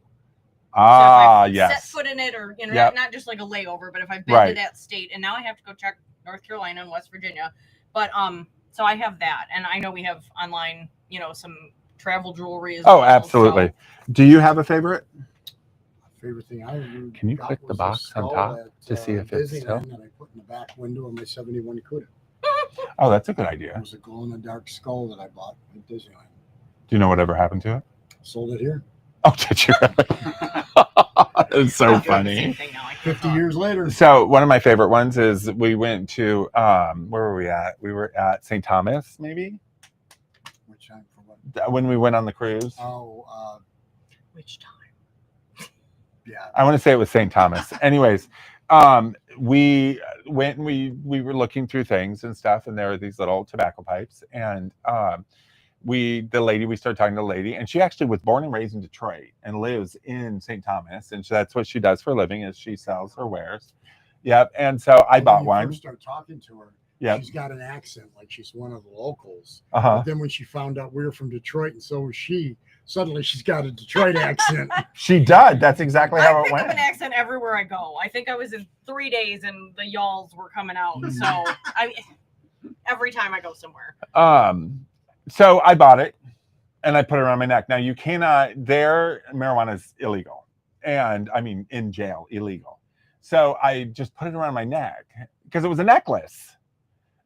So if I've set foot in it, or not just like a layover, but if I've been to that state, and now I have to go check North Carolina and West Virginia. But so I have that, and I know we have online, some travel jewelry as well. Oh, absolutely. So. Do you have a favorite? Favorite thing I ever Can you click the box on top to see if it's still? And I put in the back window of my 71 Cuda. Oh, that's a good idea. It was a glow-in-the-dark skull that I bought at Disneyland. Do you know whatever happened to it? Sold it here. Oh, did you really? It's so I'm doing the funny. same thing now. I can't 50 talk. years later. So one of my favorite ones is we went to where were we at? We were at St. Thomas, maybe Which time for what? when we went on the cruise. Oh, Which time? yeah. I want to say it was St. Thomas. Anyways, we went and we were looking through things and stuff, and there were these little tobacco pipes, and we started talking to the lady, and she actually was born and raised in Detroit and lives in St. Thomas, and that's what she does for a living is she sells her wares. Yep. And so I bought When you one. first start talking to her, Yep. she's got an accent like she's one of the locals. Uh-huh. But then when she found out we were from Detroit and so was she, suddenly she's got a Detroit accent. She did. That's exactly how I it pick went. up an accent everywhere I go. I think I was in 3 days and the y'alls were coming out. So every time I go somewhere. So I bought it and I put it around my neck. Now you cannot there, marijuana is illegal. And I mean in jail, illegal. So I just put it around my neck because it was a necklace.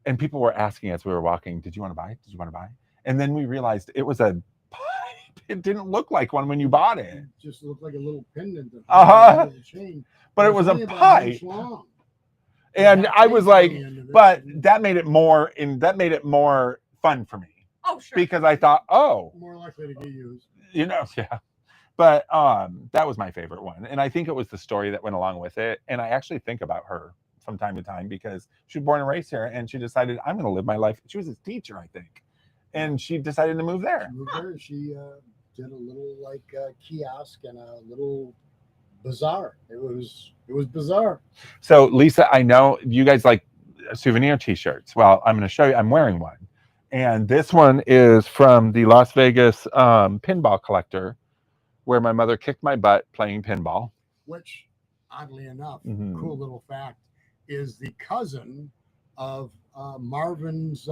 And people were asking as we were walking, did you want to buy it? Did you want to buy it? And then we realized it was a pipe. It didn't look like one when you bought it. It just looked like a little pendant. Uh-huh. Chain. But it was a only about an inch pipe. long. And It had I was plates on like, the end of it. but that made it more fun for me. Oh, sure. Because I thought, oh, more likely to get used. yeah. But that was my favorite one. And I think it was the story that went along with it. And I actually think about her from time to time because she was born and raised here and she decided, I'm going to live my life. She was a teacher, I think. And she decided to move there. She moved there. She did a little kiosk and a little bazaar. It was bizarre. So, Lisa, I know you guys like souvenir t-shirts. Well, I'm going to show you. I'm wearing one. And this one is from the Las Vegas pinball collector, where my mother kicked my butt playing pinball. Which, oddly enough, Mhm. cool little fact, is the cousin of Marvin's.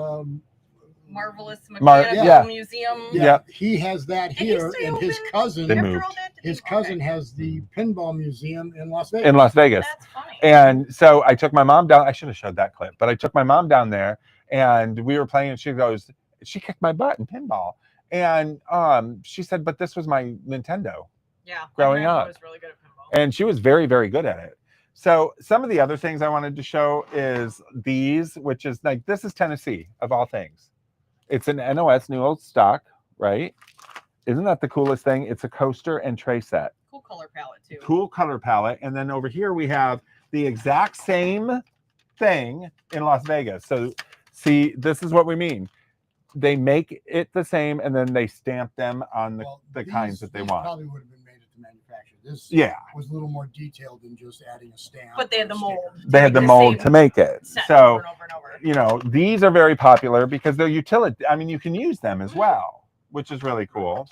Marvelous Mar- Mechanical yeah. Museum. Yeah. He has that Did he here, stay and his open? cousin. They After moved. all that, did His he- cousin okay. has the pinball museum in Las Vegas. In Las Vegas. That's funny. And so I took my mom down. I should have showed that clip, but I took my mom down there and we were playing and she kicked my butt in pinball. And she said, but this was my Nintendo. Yeah. growing my grandma up. was really good at pinball. And she was very, very good at it. So some of the other things I wanted to show is these, which is like, this is Tennessee of all things. It's an NOS new old stock, right? Isn't that the coolest thing? It's a coaster and tray set. Cool color palette too. Cool color palette. And then over here we have the exact same thing in Las Vegas. So see, this is what we mean. They make it the same and then they stamp them on the kinds that they these want. Probably would have been made at the manufacturer. This Yeah. was a little more detailed than just adding a stamp. But they had the or a mold. sticker. They had the mold to make it. Set So, over and over and over. you know, these are very popular because they're utility. I mean, you can use them as well, which is really cool.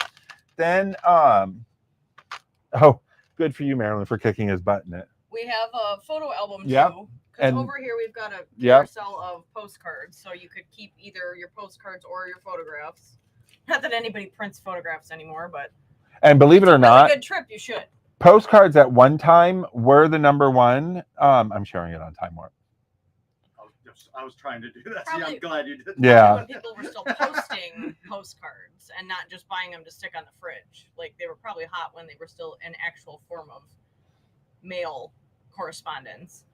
Then, oh, good for you, Marilyn, for kicking his butt in it. We have a photo album Yep. too. Because And- over here we've got a Yep. carousel of postcards, so you could keep either your postcards or your photographs. Not that anybody prints photographs anymore, but And believe it or if not, it's a good trip, you should. postcards at one time were the number one. I'm sharing it on Time Warp. I was trying to do that. Probably- See, I'm glad you did. Yeah. When people were still posting postcards and not just buying them to stick on the fridge. Like they were probably hot when they were still an actual form of mail correspondence.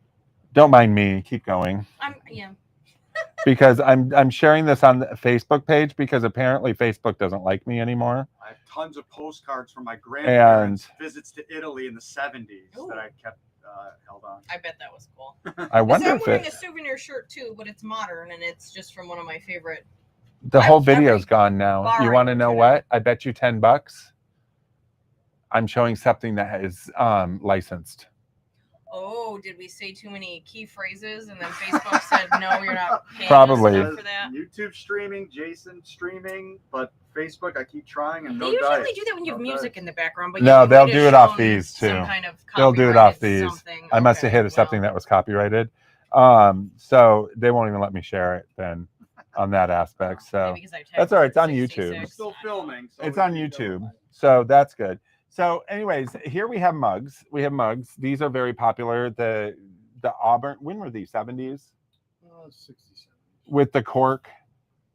Don't mind me. Keep going. Yeah. Because I'm sharing this on the Facebook page because apparently Facebook doesn't like me anymore. I have tons of postcards from my grandparents' visits to Italy in the 70s Ooh. that I kept held on. I bet that was cool. I wonder I'm if wearing a it, souvenir shirt too, but it's modern and it's just from one of my favorite. the whole every video's gone now. bar You I want to go know to what? I bet you $10. I'm showing something that is licensed. Oh, did we say too many key phrases and then Facebook said no, you're not paying Probably. us for that? YouTube streaming, Jason streaming, but Facebook I keep trying and They no usually dice. do that when you have No music dice. in the background, but No, you they'll might do have it off shown these, too. Some kind of They'll do it off copyrighted these. something. I must have Okay, hit something well, that was copyrighted. So they won't even let me share it then on that aspect. So maybe 'cause I that's typed all right. It's on 66. YouTube. We're still filming. So it's we on can go YouTube. live. So that's good. So anyways, here we have mugs. We have mugs. These are very popular. The Auburn, when were these? 70s? 67. With the cork.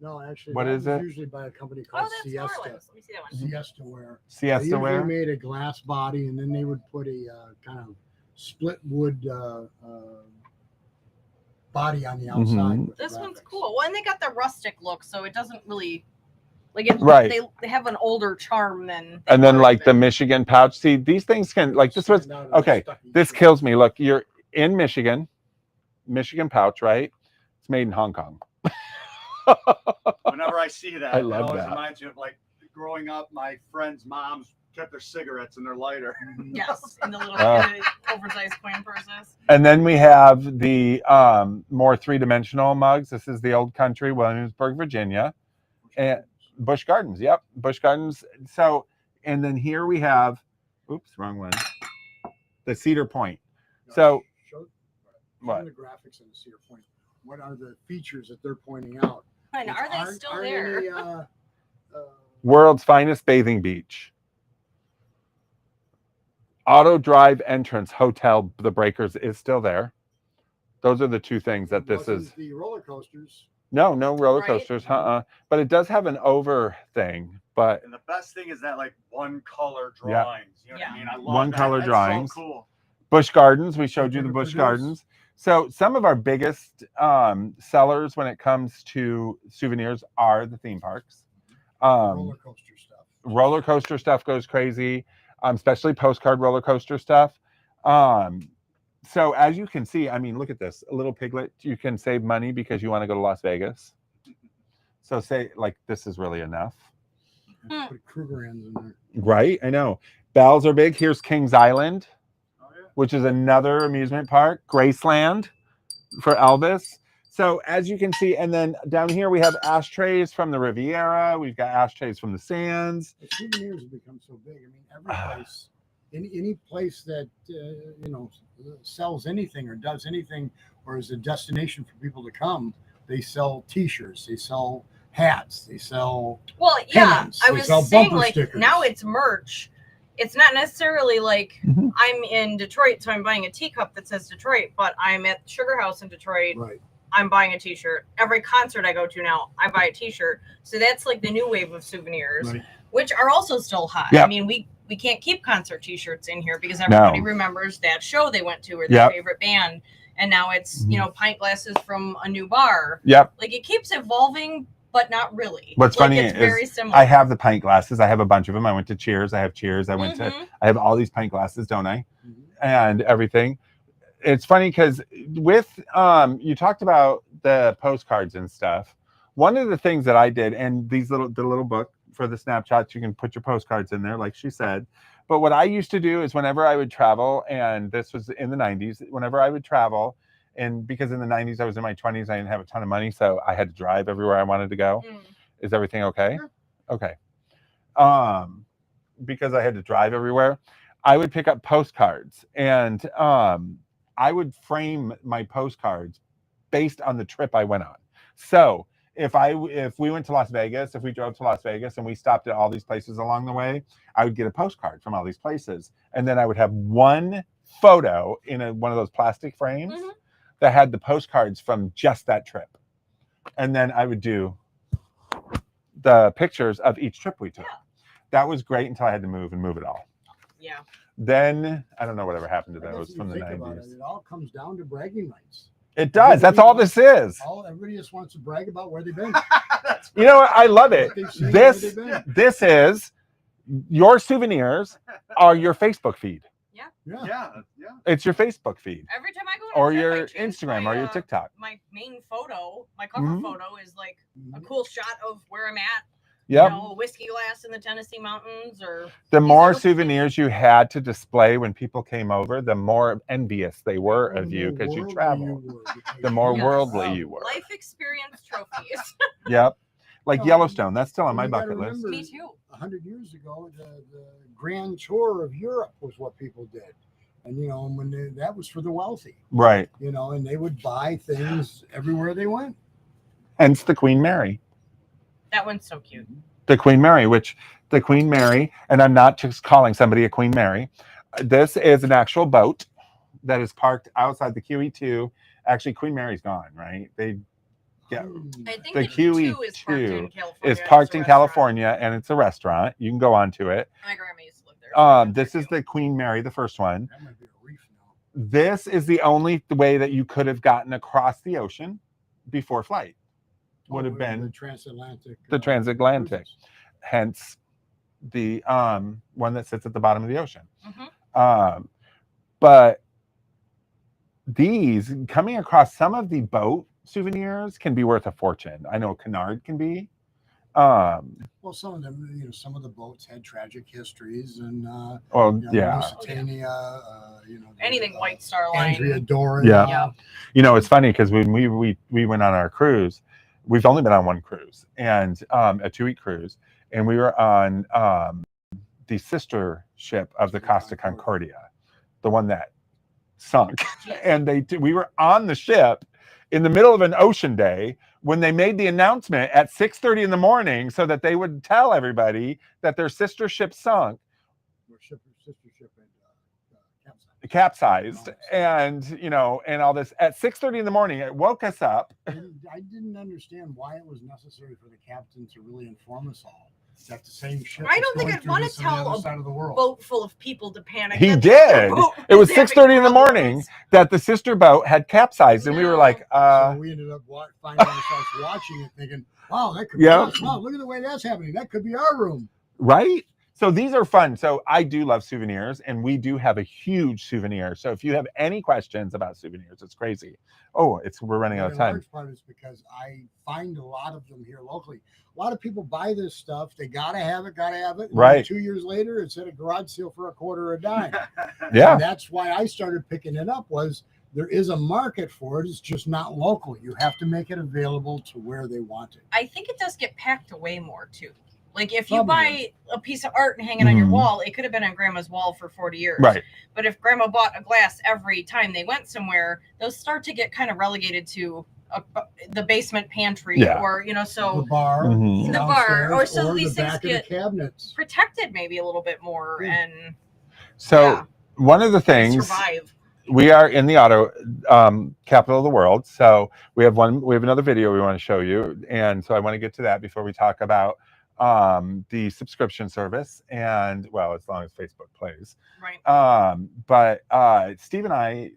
No, actually, What that is was it? usually by a company Oh, called that's Siesta. Marlins. Let me see that one. Siesta ware. They Siesta usually ware. made a glass body, and then they would put a kind of split wood body on the outside. Mhm. With the This one's graphics. cool. Well, and they got the rustic look, so it doesn't really like it. Right. They have an older charm than. And then ours, like the but- Michigan pouch. See, these things can like this was Stand out in the okay. stucky This shirt. kills me. Look, you're in Michigan pouch, right? It's made in Hong Kong. Whenever I see that, I it love always that. reminds me of like growing up. My friends' moms kept their cigarettes in their lighter. Yes, in the little oversized coin purses. And then we have the more three-dimensional mugs. This is the Old Country, Williamsburg, Virginia. And Busch Gardens, yep, Busch Gardens. So, and then here we have, oops, wrong one. The Cedar Point. So, show what? the graphics in the Cedar Point. What are the features that they're pointing out? And Which are they aren't- still aren't there? any, World's finest bathing beach. Auto Drive Entrance Hotel, the Breakers is still there. Those are the two things that this wasn't is. the roller coasters. No roller Right? coasters, But it does have an over thing. But And the best thing is that like one color Yeah. drawings. You know what I mean? I love One that. color That's drawings. So cool. Busch Gardens, we showed you the Never Busch produced. Gardens. So some of our biggest sellers when it comes to souvenirs are the theme parks. Roller coaster stuff. Roller coaster stuff goes crazy, especially postcard roller coaster stuff. So as you can see, I mean, look at this. A little piglet, you can save money because you want to go to Las Vegas. So say, like, this is really enough. Put Kruger ends in there. Right? I know. Bells are big. Here's Kings Island, Oh, yeah. which is another amusement park. Graceland for Elvis. So as you can see, and then down here we have ashtrays from the Riviera. We've got ashtrays from the Sands. The souvenirs have become so big. I mean, every place, any place that sells anything or does anything or is a destination for people to come, they sell T-shirts, they sell hats, they sell. Well, yeah, Pennants, I they was sell saying bumper like stickers. now it's merch. It's not necessarily like Mhm. I'm in Detroit, so I'm buying a teacup that says Detroit, but I'm at Sugar House in Detroit. Right. I'm buying a T-shirt. Every concert I go to now, I buy a T-shirt. So that's like the new wave of souvenirs, Right. which are also still hot. Yeah. I mean, we can't keep concert T-shirts in here because everybody remembers that show they went to or their Yep. favorite band, and now it's pint glasses from a new bar. Yep. Like it keeps evolving, but not really. What's like, funny it's is very similar. I have the pint glasses. I have a bunch of them. I went to Cheers. I have Cheers. I went to. Mhm. I have all these pint glasses, don't I? Mhm. And everything. It's funny because with you talked about the postcards and stuff. One of the things that I did, and the little book for the snapshots, you can put your postcards in there, like she said. But what I used to do is whenever I would travel, and this was in the 90s, whenever I would travel, and because in the 90s I was in my 20s, I didn't have a ton of money, so I had to drive everywhere I wanted to go. Mm. Is everything okay? Sure. Okay. Because I had to drive everywhere, I would pick up postcards, and I would frame my postcards based on the trip I went on. So if we went to Las Vegas, if we drove to Las Vegas and we stopped at all these places along the way, I would get a postcard from all these places, and then I would have one photo in one of those plastic frames Mhm. that had the postcards from just that trip, and then I would do the pictures of each trip we took. Yeah. That was great until I had to move it all. Yeah. Then I don't know whatever happened to I guess those if from you the think about 90s. it all comes down to bragging rights. It does. That's all this is. Everybody just wants to brag about where they've been. That's You know what? I love it. What they've seen, This where they've been. this is your souvenirs are your Facebook feed. Yeah. yeah. It's your Facebook feed Every time I go on or a trip, I your change Instagram my, or your TikTok. My main photo, my cover Mhm. photo is like a Mhm. cool shot of where I'm at. Yep. You know, a whiskey glass in the Tennessee mountains, or The more are- souvenirs you had to display when people came over, the more envious they were Well, of the you more because you worldly traveled. were because The more Yes. worldly you were. life experience trophies. Yep. Like Well, Yellowstone. That's still on and my you gotta bucket list. remember, Me too. 100 years ago, the grand tour of Europe was what people did. And, that was for the wealthy, Right. and they would buy things everywhere they went. Hence the Queen Mary. That one's so cute. The Queen Mary, and I'm not just calling somebody a Queen Mary. This is an actual boat that is parked outside the QE2. Actually, Queen Mary's gone, right? Yeah. I think The the Q2 is parked QE2 in California. is and parked it's a in restaurant. California, and it's a restaurant. You can go onto it. My grandma used to live there. So we went This there is too. the Queen Mary, the first one. That might be a reef now. This is the only way that you could have gotten across the ocean before flight. Would have been the transatlantic. the transatlantic. cruises. Hence the one that sits at the bottom of the ocean. Mhm. But these coming across some of the boat souvenirs can be worth a fortune. I know Canard can be. Well, some of them, some of the boats had tragic histories, and Yeah. Lusitania, Anything White Star Line. Andrea Doran. Yeah. It's funny because when we went on our cruise, we've only been on one cruise, and a 2-week cruise, and we were on the sister ship of the Costa Concordia, the one that sunk. And we were on the ship in the middle of an ocean day when they made the announcement at 6:30 in the morning so that they would tell everybody that their sister ship sunk. Sister ship had capsized and and all this at 6:30 in the morning. It woke us up. I didn't understand why it was necessary for the captain to really inform us all that the same ship. I don't think I'd want to tell a boat full of people to panic. He did. It was 6:30 in the morning that the sister boat had capsized, and we were like, So we ended up finding ourselves watching it, thinking, "Wow, that could be us. Wow, look at the way that's happening. That could be our room." Right. So these are fun. So I do love souvenirs, and we do have a huge souvenir. So if you have any questions about souvenirs, it's crazy. Oh, we're running out of time. Large part is because I find a lot of them here locally. A lot of people buy this stuff. They gotta have it. And right. 2 years later, it's at a garage sale for $0.25 a dime. Yeah. And that's why I started picking it up. Was there is a market for it. It's just not local. You have to make it available to where they want it. I think it does get packed away more too. Like if you buy a piece of art and hang it on your wall, it could have been on grandma's wall for 40 years. Right. But if grandma bought a glass every time they went somewhere, those start to get kind of relegated to the basement pantry or, so the bar, the bar, or so these the things get cabinets protected maybe a little bit more. And so one of the things, survive. We are in the auto capital of the world. So we have another video we want to show you. And so I want to get to that before we talk about the subscription service, and as long as Facebook plays. Right. But Steve and I,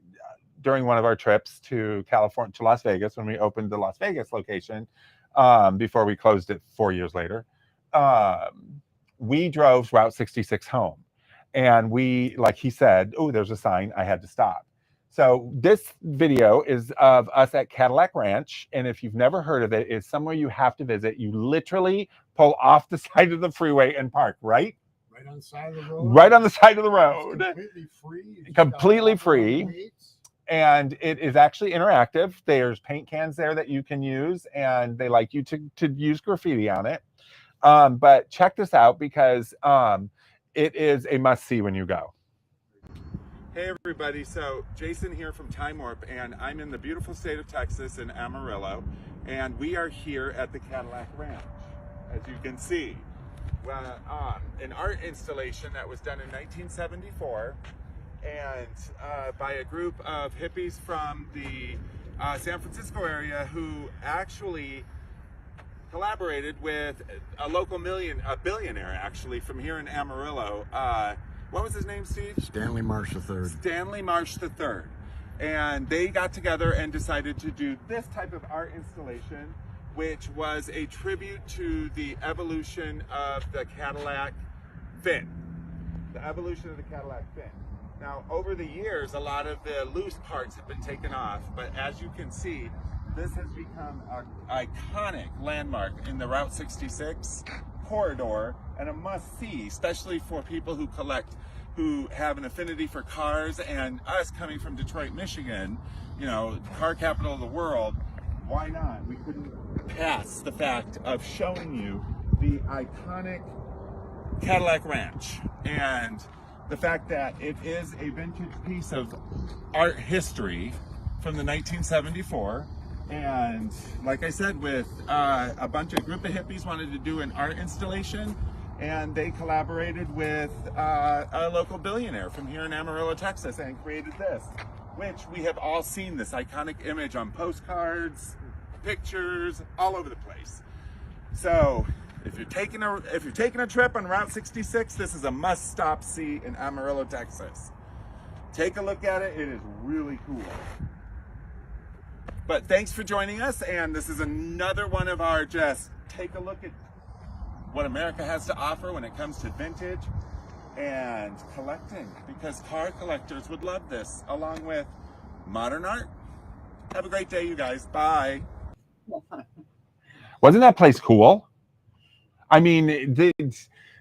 during one of our trips to California, to Las Vegas, when we opened the Las Vegas location, before we closed it 4 years later, we drove Route 66 home. And we, like he said, oh, there's a sign, I had to stop. So this video is of us at Cadillac Ranch. And if you've never heard of it, it's somewhere you have to visit. You literally pull off the side of the freeway and park, right? Right on the side of the road. Right on the side of the road. It's completely free. Completely free. And it is actually interactive. There's paint cans there that you can use, and they like you to use graffiti on it. But check this out because it is a must-see when you go. Hey everybody, so Jason here from Time Warp, and I'm in the beautiful state of Texas in Amarillo, and we are here at the Cadillac Ranch, as you can see. An art installation that was done in 1974, and by a group of hippies from the San Francisco area who actually collaborated with a local billionaire actually from here in Amarillo. What was his name, Steve? Stanley Marsh III. Stanley Marsh III. And they got together and decided to do this type of art installation, which was a tribute to the evolution of the Cadillac fin. The evolution of the Cadillac fin. Now, over the years, a lot of the loose parts have been taken off, but as you can see, this has become an iconic landmark in the Route 66 corridor and a must-see, especially for people who have an affinity for cars, and us coming from Detroit, Michigan, car capital of the world. Why not? We couldn't pass the fact of showing you the iconic Cadillac Ranch and the fact that it is a vintage piece of art history from the 1974. And like I said, with a group of hippies wanted to do an art installation, and they collaborated with a local billionaire from here in Amarillo, Texas, and created this, which we have all seen, this iconic image on postcards, pictures, all over the place. So if you're taking a trip on Route 66, this is a must-stop see in Amarillo, Texas. Take a look at it. It is really cool. But thanks for joining us, and this is another one of our just take a look at what America has to offer when it comes to vintage and collecting, because car collectors would love this, along with modern art. Have a great day, you guys. Bye. Wasn't that place cool? I mean, the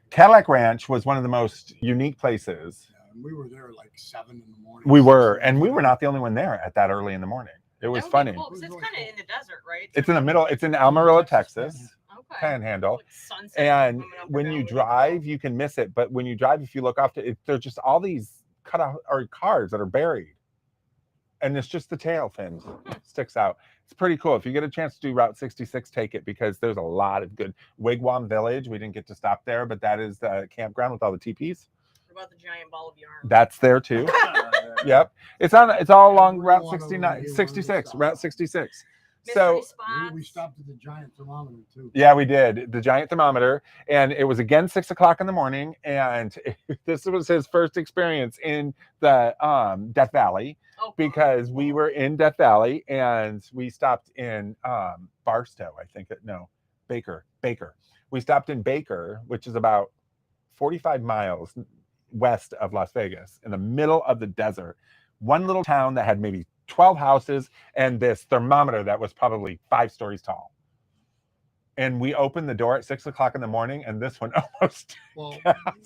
Cadillac Ranch was one of the most unique places. We were there like 7 in the morning. We were, and we were not the only one there at that early in the morning. It was funny. Cool, 'cause it's kind of in the desert, right? It's in the middle. It's in Amarillo, Texas. Okay. Panhandle. Like sunset And coming up when or you down. drive, you can miss it. But when you drive, if you look off to it, there's just all these cut out or cars that are buried. And it's just the tail fin sticks out. It's pretty cool. If you get a chance to do Route 66, take it, because there's a lot of good Wigwam Village. We didn't get to stop there, but that is the campground with all the teepees. What about the giant ball of yarn? That's there too. Yep. It's all along Route 69, 66, Route 66. So Mystery spots. We stopped at the giant thermometer too. yeah, we did the giant thermometer, and it was again 6 o'clock in the morning. And this was his first experience in the Death Valley, Oh, because we were in Death Valley and we stopped in Barstow, I think. No, Baker. We stopped in Baker, which is about 45 miles west of Las Vegas, in the middle of the desert. One little town that had maybe 12 houses and this thermometer that was probably 5 stories tall. And we opened the door at 6 o'clock in the morning, and this one almost. Well,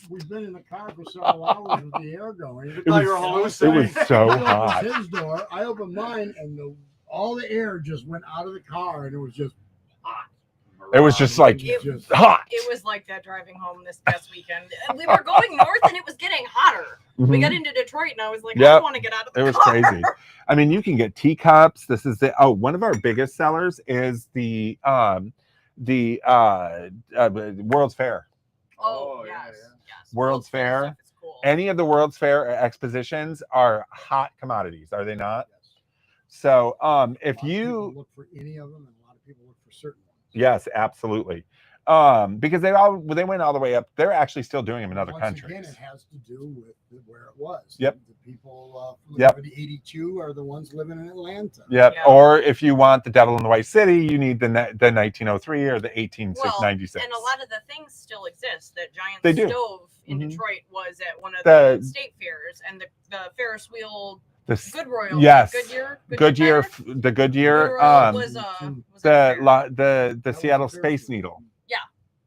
we've been in the car for several hours with the air going. It was so hot. His door. I opened mine, and all the air just went out of the car, and it was just hot. It was just like Just hot. It was like that driving home this past weekend. And we were going north, and it was getting hotter. We Mhm. got into Detroit, and I was like, I Yep. don't want to get out of the It was car. crazy. I mean, you can get teacups. This is one of our biggest sellers is the World's Fair. Oh, Oh, yeah, yes. yeah. Yes. World's Fair. Stuff is cool. Any of the World's Fair expositions are hot commodities, are they not? So if a lot of people you look for any of them, and a lot of people look for certain ones. yes, absolutely. Because they went all the way up. They're actually still doing them in other Once countries. Again, it has to do with where it was. Yep. The people from Yep. the 82 are the ones living in Atlanta. Yep. Yeah. Or if you want the Devil in the White City, you need the 1903 or the 1896. And a lot of the things still exist. That giant They do. stove in Mhm. Detroit was at one of The- the state fairs, and the Ferris wheel, The Good Royal, yes. Goodyear, The Goodyear, was was the Seattle a Ferris Space wheel. Needle. Yeah.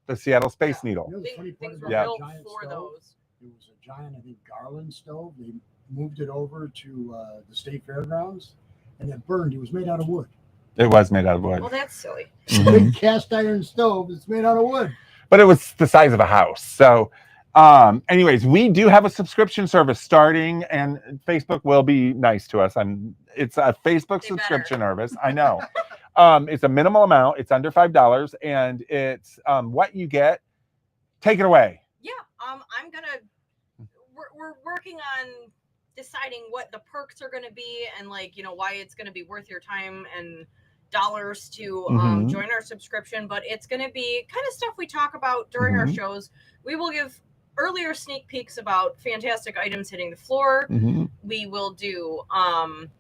The Seattle Space You Needle. know, the funny part things about were Yeah. built giant for stove, those. It was a giant, I think, Garland stove. They moved it over to the state fairgrounds, and it burned. It was made out of wood. It was made out of wood. Well, that's silly. Mhm. Big cast iron stove. It's made out of wood. But it was the size of a house. So anyways, we do have a subscription service starting, and Facebook will be nice to us. It's a Facebook They subscription service. I know. It's a minimal amount. It's under $5, and it's what you get. Take it away. Yeah. I'm gonna. We're working on deciding what the perks are gonna be, and why it's gonna be worth your time and dollars to Mhm. join our subscription. But it's gonna be kind of stuff we talk about during our Mhm. shows. We will give earlier sneak peeks about fantastic items hitting the floor. Mhm. We will do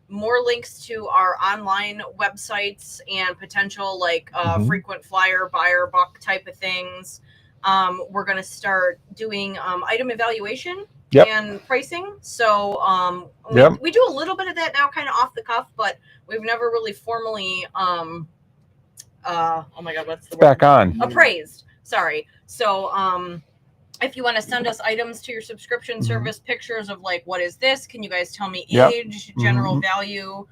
more links to our online websites and potential Mhm. frequent flyer buyer buck type of things. We're going to start doing item evaluation Yep. and pricing. So Yep. we do a little bit of that now, kind of off the cuff, but we've never really formally oh my god, what's the word? Back on. Appraised. Sorry. So if you want to send us items to your subscription Mhm. service, pictures of what is this? Can you guys tell me Yep. age, general Mhm. value?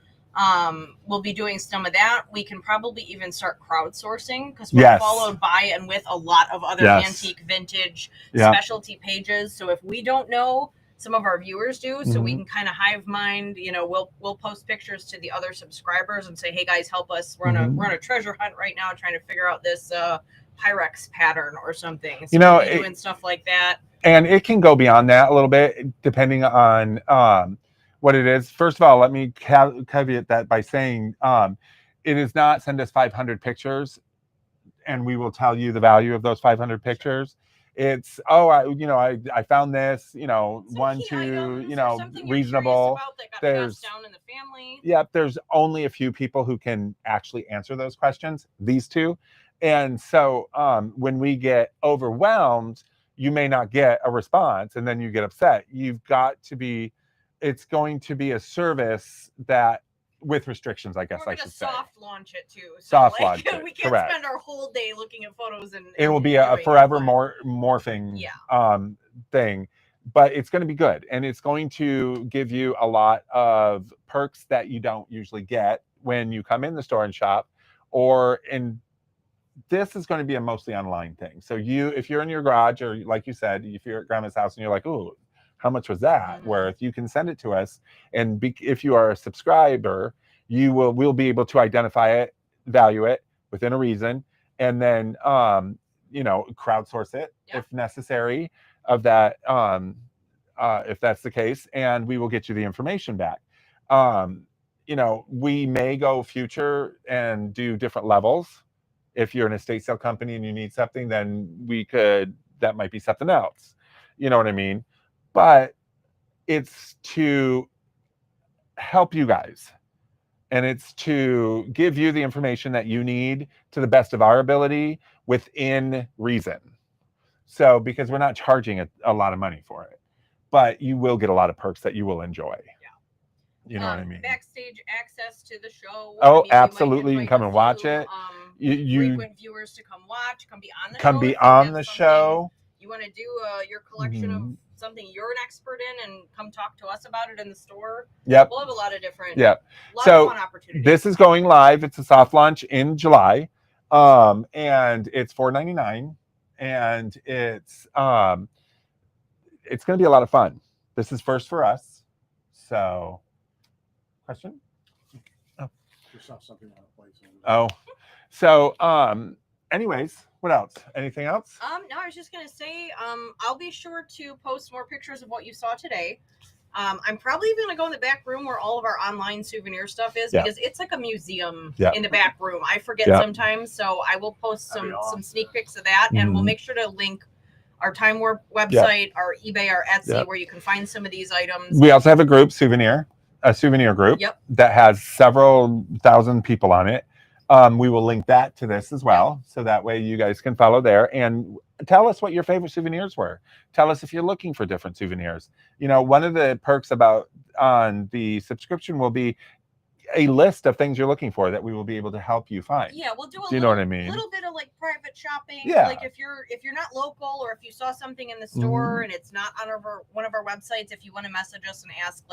We'll be doing some of that. We can probably even start crowdsourcing because we're Yes. followed by and with a lot of other Yes. antique, vintage, Yeah. specialty pages. So if we don't know, some of our viewers do, so we Mhm. can kind of hive mind. We'll post pictures to the other subscribers and say, hey guys, help us. We're Mhm. on a treasure hunt right now, trying to figure out this Pyrex pattern or something. So You know, we'll be doing stuff like that. And it can go beyond that a little bit, depending on what it is. First of all, let me caveat that by saying it is not send us 500 pictures and we will tell you the value of those 500 pictures. It's, I found this, Some one, key two, items or something you're curious reasonable. about that got There's, passed down in the family. yep, there's only a few people who can actually answer those questions, these two. And so when we get overwhelmed, you may not get a response and then you get upset. You've got to be, it's going to be a service that, with restrictions, I guess I should say. We're going to soft launch it too. So Soft launch it, we can't correct. spend our whole day looking at photos and it will be a doing forever it, but morphing yeah. Thing, but it's going to be good, and it's going to give you a lot of perks that you don't usually get when you come in the store and shop, or in this is going to be a mostly online thing. So if you're in your garage, or like you said, if you're at grandma's house and you're like, ooh, how much was that worth? You can send it to us, and if you are a subscriber, we'll be able to identify it, value it within a reason, and then crowdsource it if necessary of that, if that's the case, and we will get you the information back. We may go future and do different levels. If you're an estate sale company and you need something, then that might be something else. You know what I mean? But it's to help you guys. And it's to give you the information that you need to the best of our ability within reason. So, because we're not charging a lot of money for it, but you will get a lot of perks that you will enjoy. Yeah. You know what I mean? Backstage access to the show. Oh, absolutely. You can come and watch it. Frequent viewers to come watch, come be on the show. Come be on the show. You want to do your collection of something you're an expert in and come talk to us about it in the store. Yep. We'll have a lot of different of fun opportunities. This is going live. It's a soft launch in July. And it's $4.99. And it's going to be a lot of fun. This is first for us. So, question? Oh. Just saw something on a place. Oh. So, anyways, what else? Anything else? No, I was just gonna say, I'll be sure to post more pictures of what you saw today. I'm probably even gonna go in the back room where all of our online souvenir stuff is, because it's like a museum in the back room. I forget sometimes, so I will post some sneak pics of that, and we'll make sure to link our Time Warp website, our eBay, our Etsy, where you can find some of these items. We also have a group, a souvenir group that has several thousand people on it. We will link that to this as well, so that way you guys can follow there and tell us what your favorite souvenirs were. Tell us if you're looking for different souvenirs. One of the perks on the subscription will be a list of things you're looking for that we will be able to help you find. Yeah, we'll do you know what I mean? Little bit of like private shopping. Yeah. Like if you're not local, or if you saw something in the store and it's not on one of our websites, if you want to message us and ask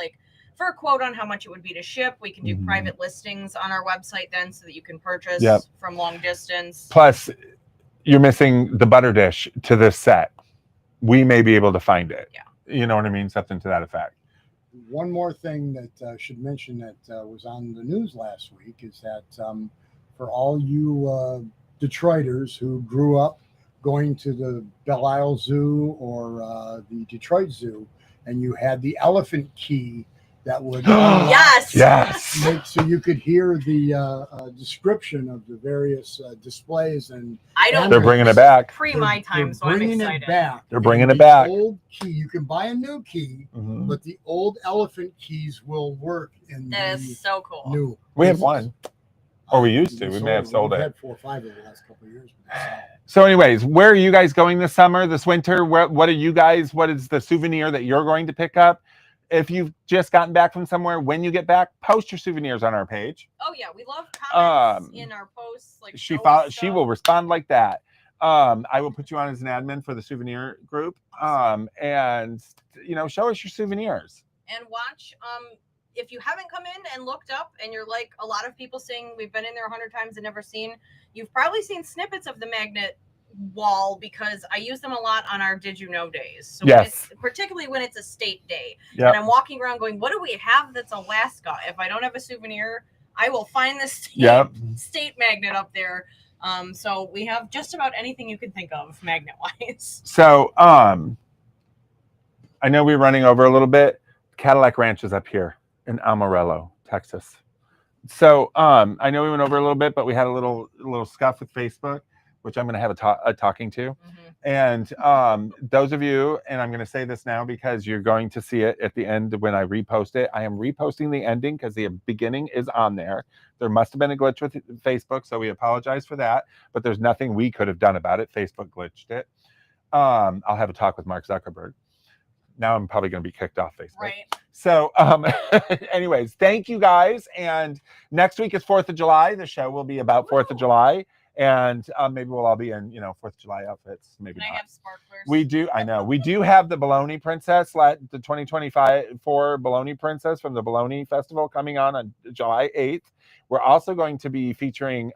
for a quote on how much it would be to ship, we can do private listings on our website then, so that you can purchase from long distance. Plus, you're missing the butter dish to this set. We may be able to find it. Yeah. You know what I mean? Something to that effect. One more thing that I should mention that was on the news last week is that for all you Detroiters who grew up going to the Belle Isle Zoo or the Detroit Zoo, and you had the elephant key that would make so you could hear the description of the various displays. And they're bringing it back. Pre my time, so I'm excited. They're bringing it back. Old key, you can buy a new key, but the old elephant keys will work in that is so cool. New. We have one, or we used to. We may have sold it. We've had 4 or 5 in the last couple of years. So, anyways, where are you guys going this summer, this winter? What is the souvenir that you're going to pick up? If you've just gotten back from somewhere, when you get back, post your souvenirs on our page. Oh yeah, we love comments in our posts. She will respond like that. I will put you on as an admin for the souvenir group. And show us your souvenirs. And watch. If you haven't come in and looked up, and you're like a lot of people saying we've been in there 100 times and never seen, you've probably seen snippets of the magnet wall, because I use them a lot on our Did You Know days. So particularly when it's a state day, and I'm walking around going, what do we have that's Alaska? If I don't have a souvenir, I will find this state magnet up there. So we have just about anything you can think of magnet wise. So I know we're running over a little bit. Cadillac Ranch is up here in Amarillo, Texas. So I know we went over a little bit, but we had a little scuff with Facebook, which I'm going to have a talking to. And those of you, and I'm going to say this now because you're going to see it at the end when I repost it. I am reposting the ending because the beginning is on there. There must have been a glitch with Facebook, so we apologize for that. But there's nothing we could have done about it. Facebook glitched it. I'll have a talk with Mark Zuckerberg. Now I'm probably going to be kicked off Facebook. Right. So anyways, thank you guys. And next week is 4th of July. The show will be about 4th of July. And maybe we'll all be in, 4th of July outfits. Maybe Can not. I have sparklers? We do. I know. We do have the Bologna Princess, the 2024 Bologna Princess from the Bologna Festival coming on July 8th. We're also going to be featuring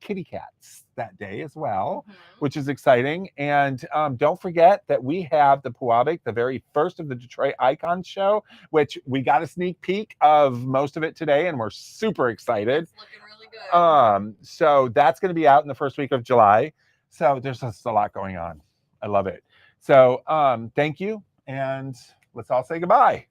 kitty cats that day as well, which is exciting. And don't forget that we have the Puabic, the very first of the Detroit Icons show, which we got a sneak peek of most of it today, and we're super excited. It's looking really good. So that's going to be out in the first week of July. So there's just a lot going on. I love it. So thank you, and let's all say goodbye.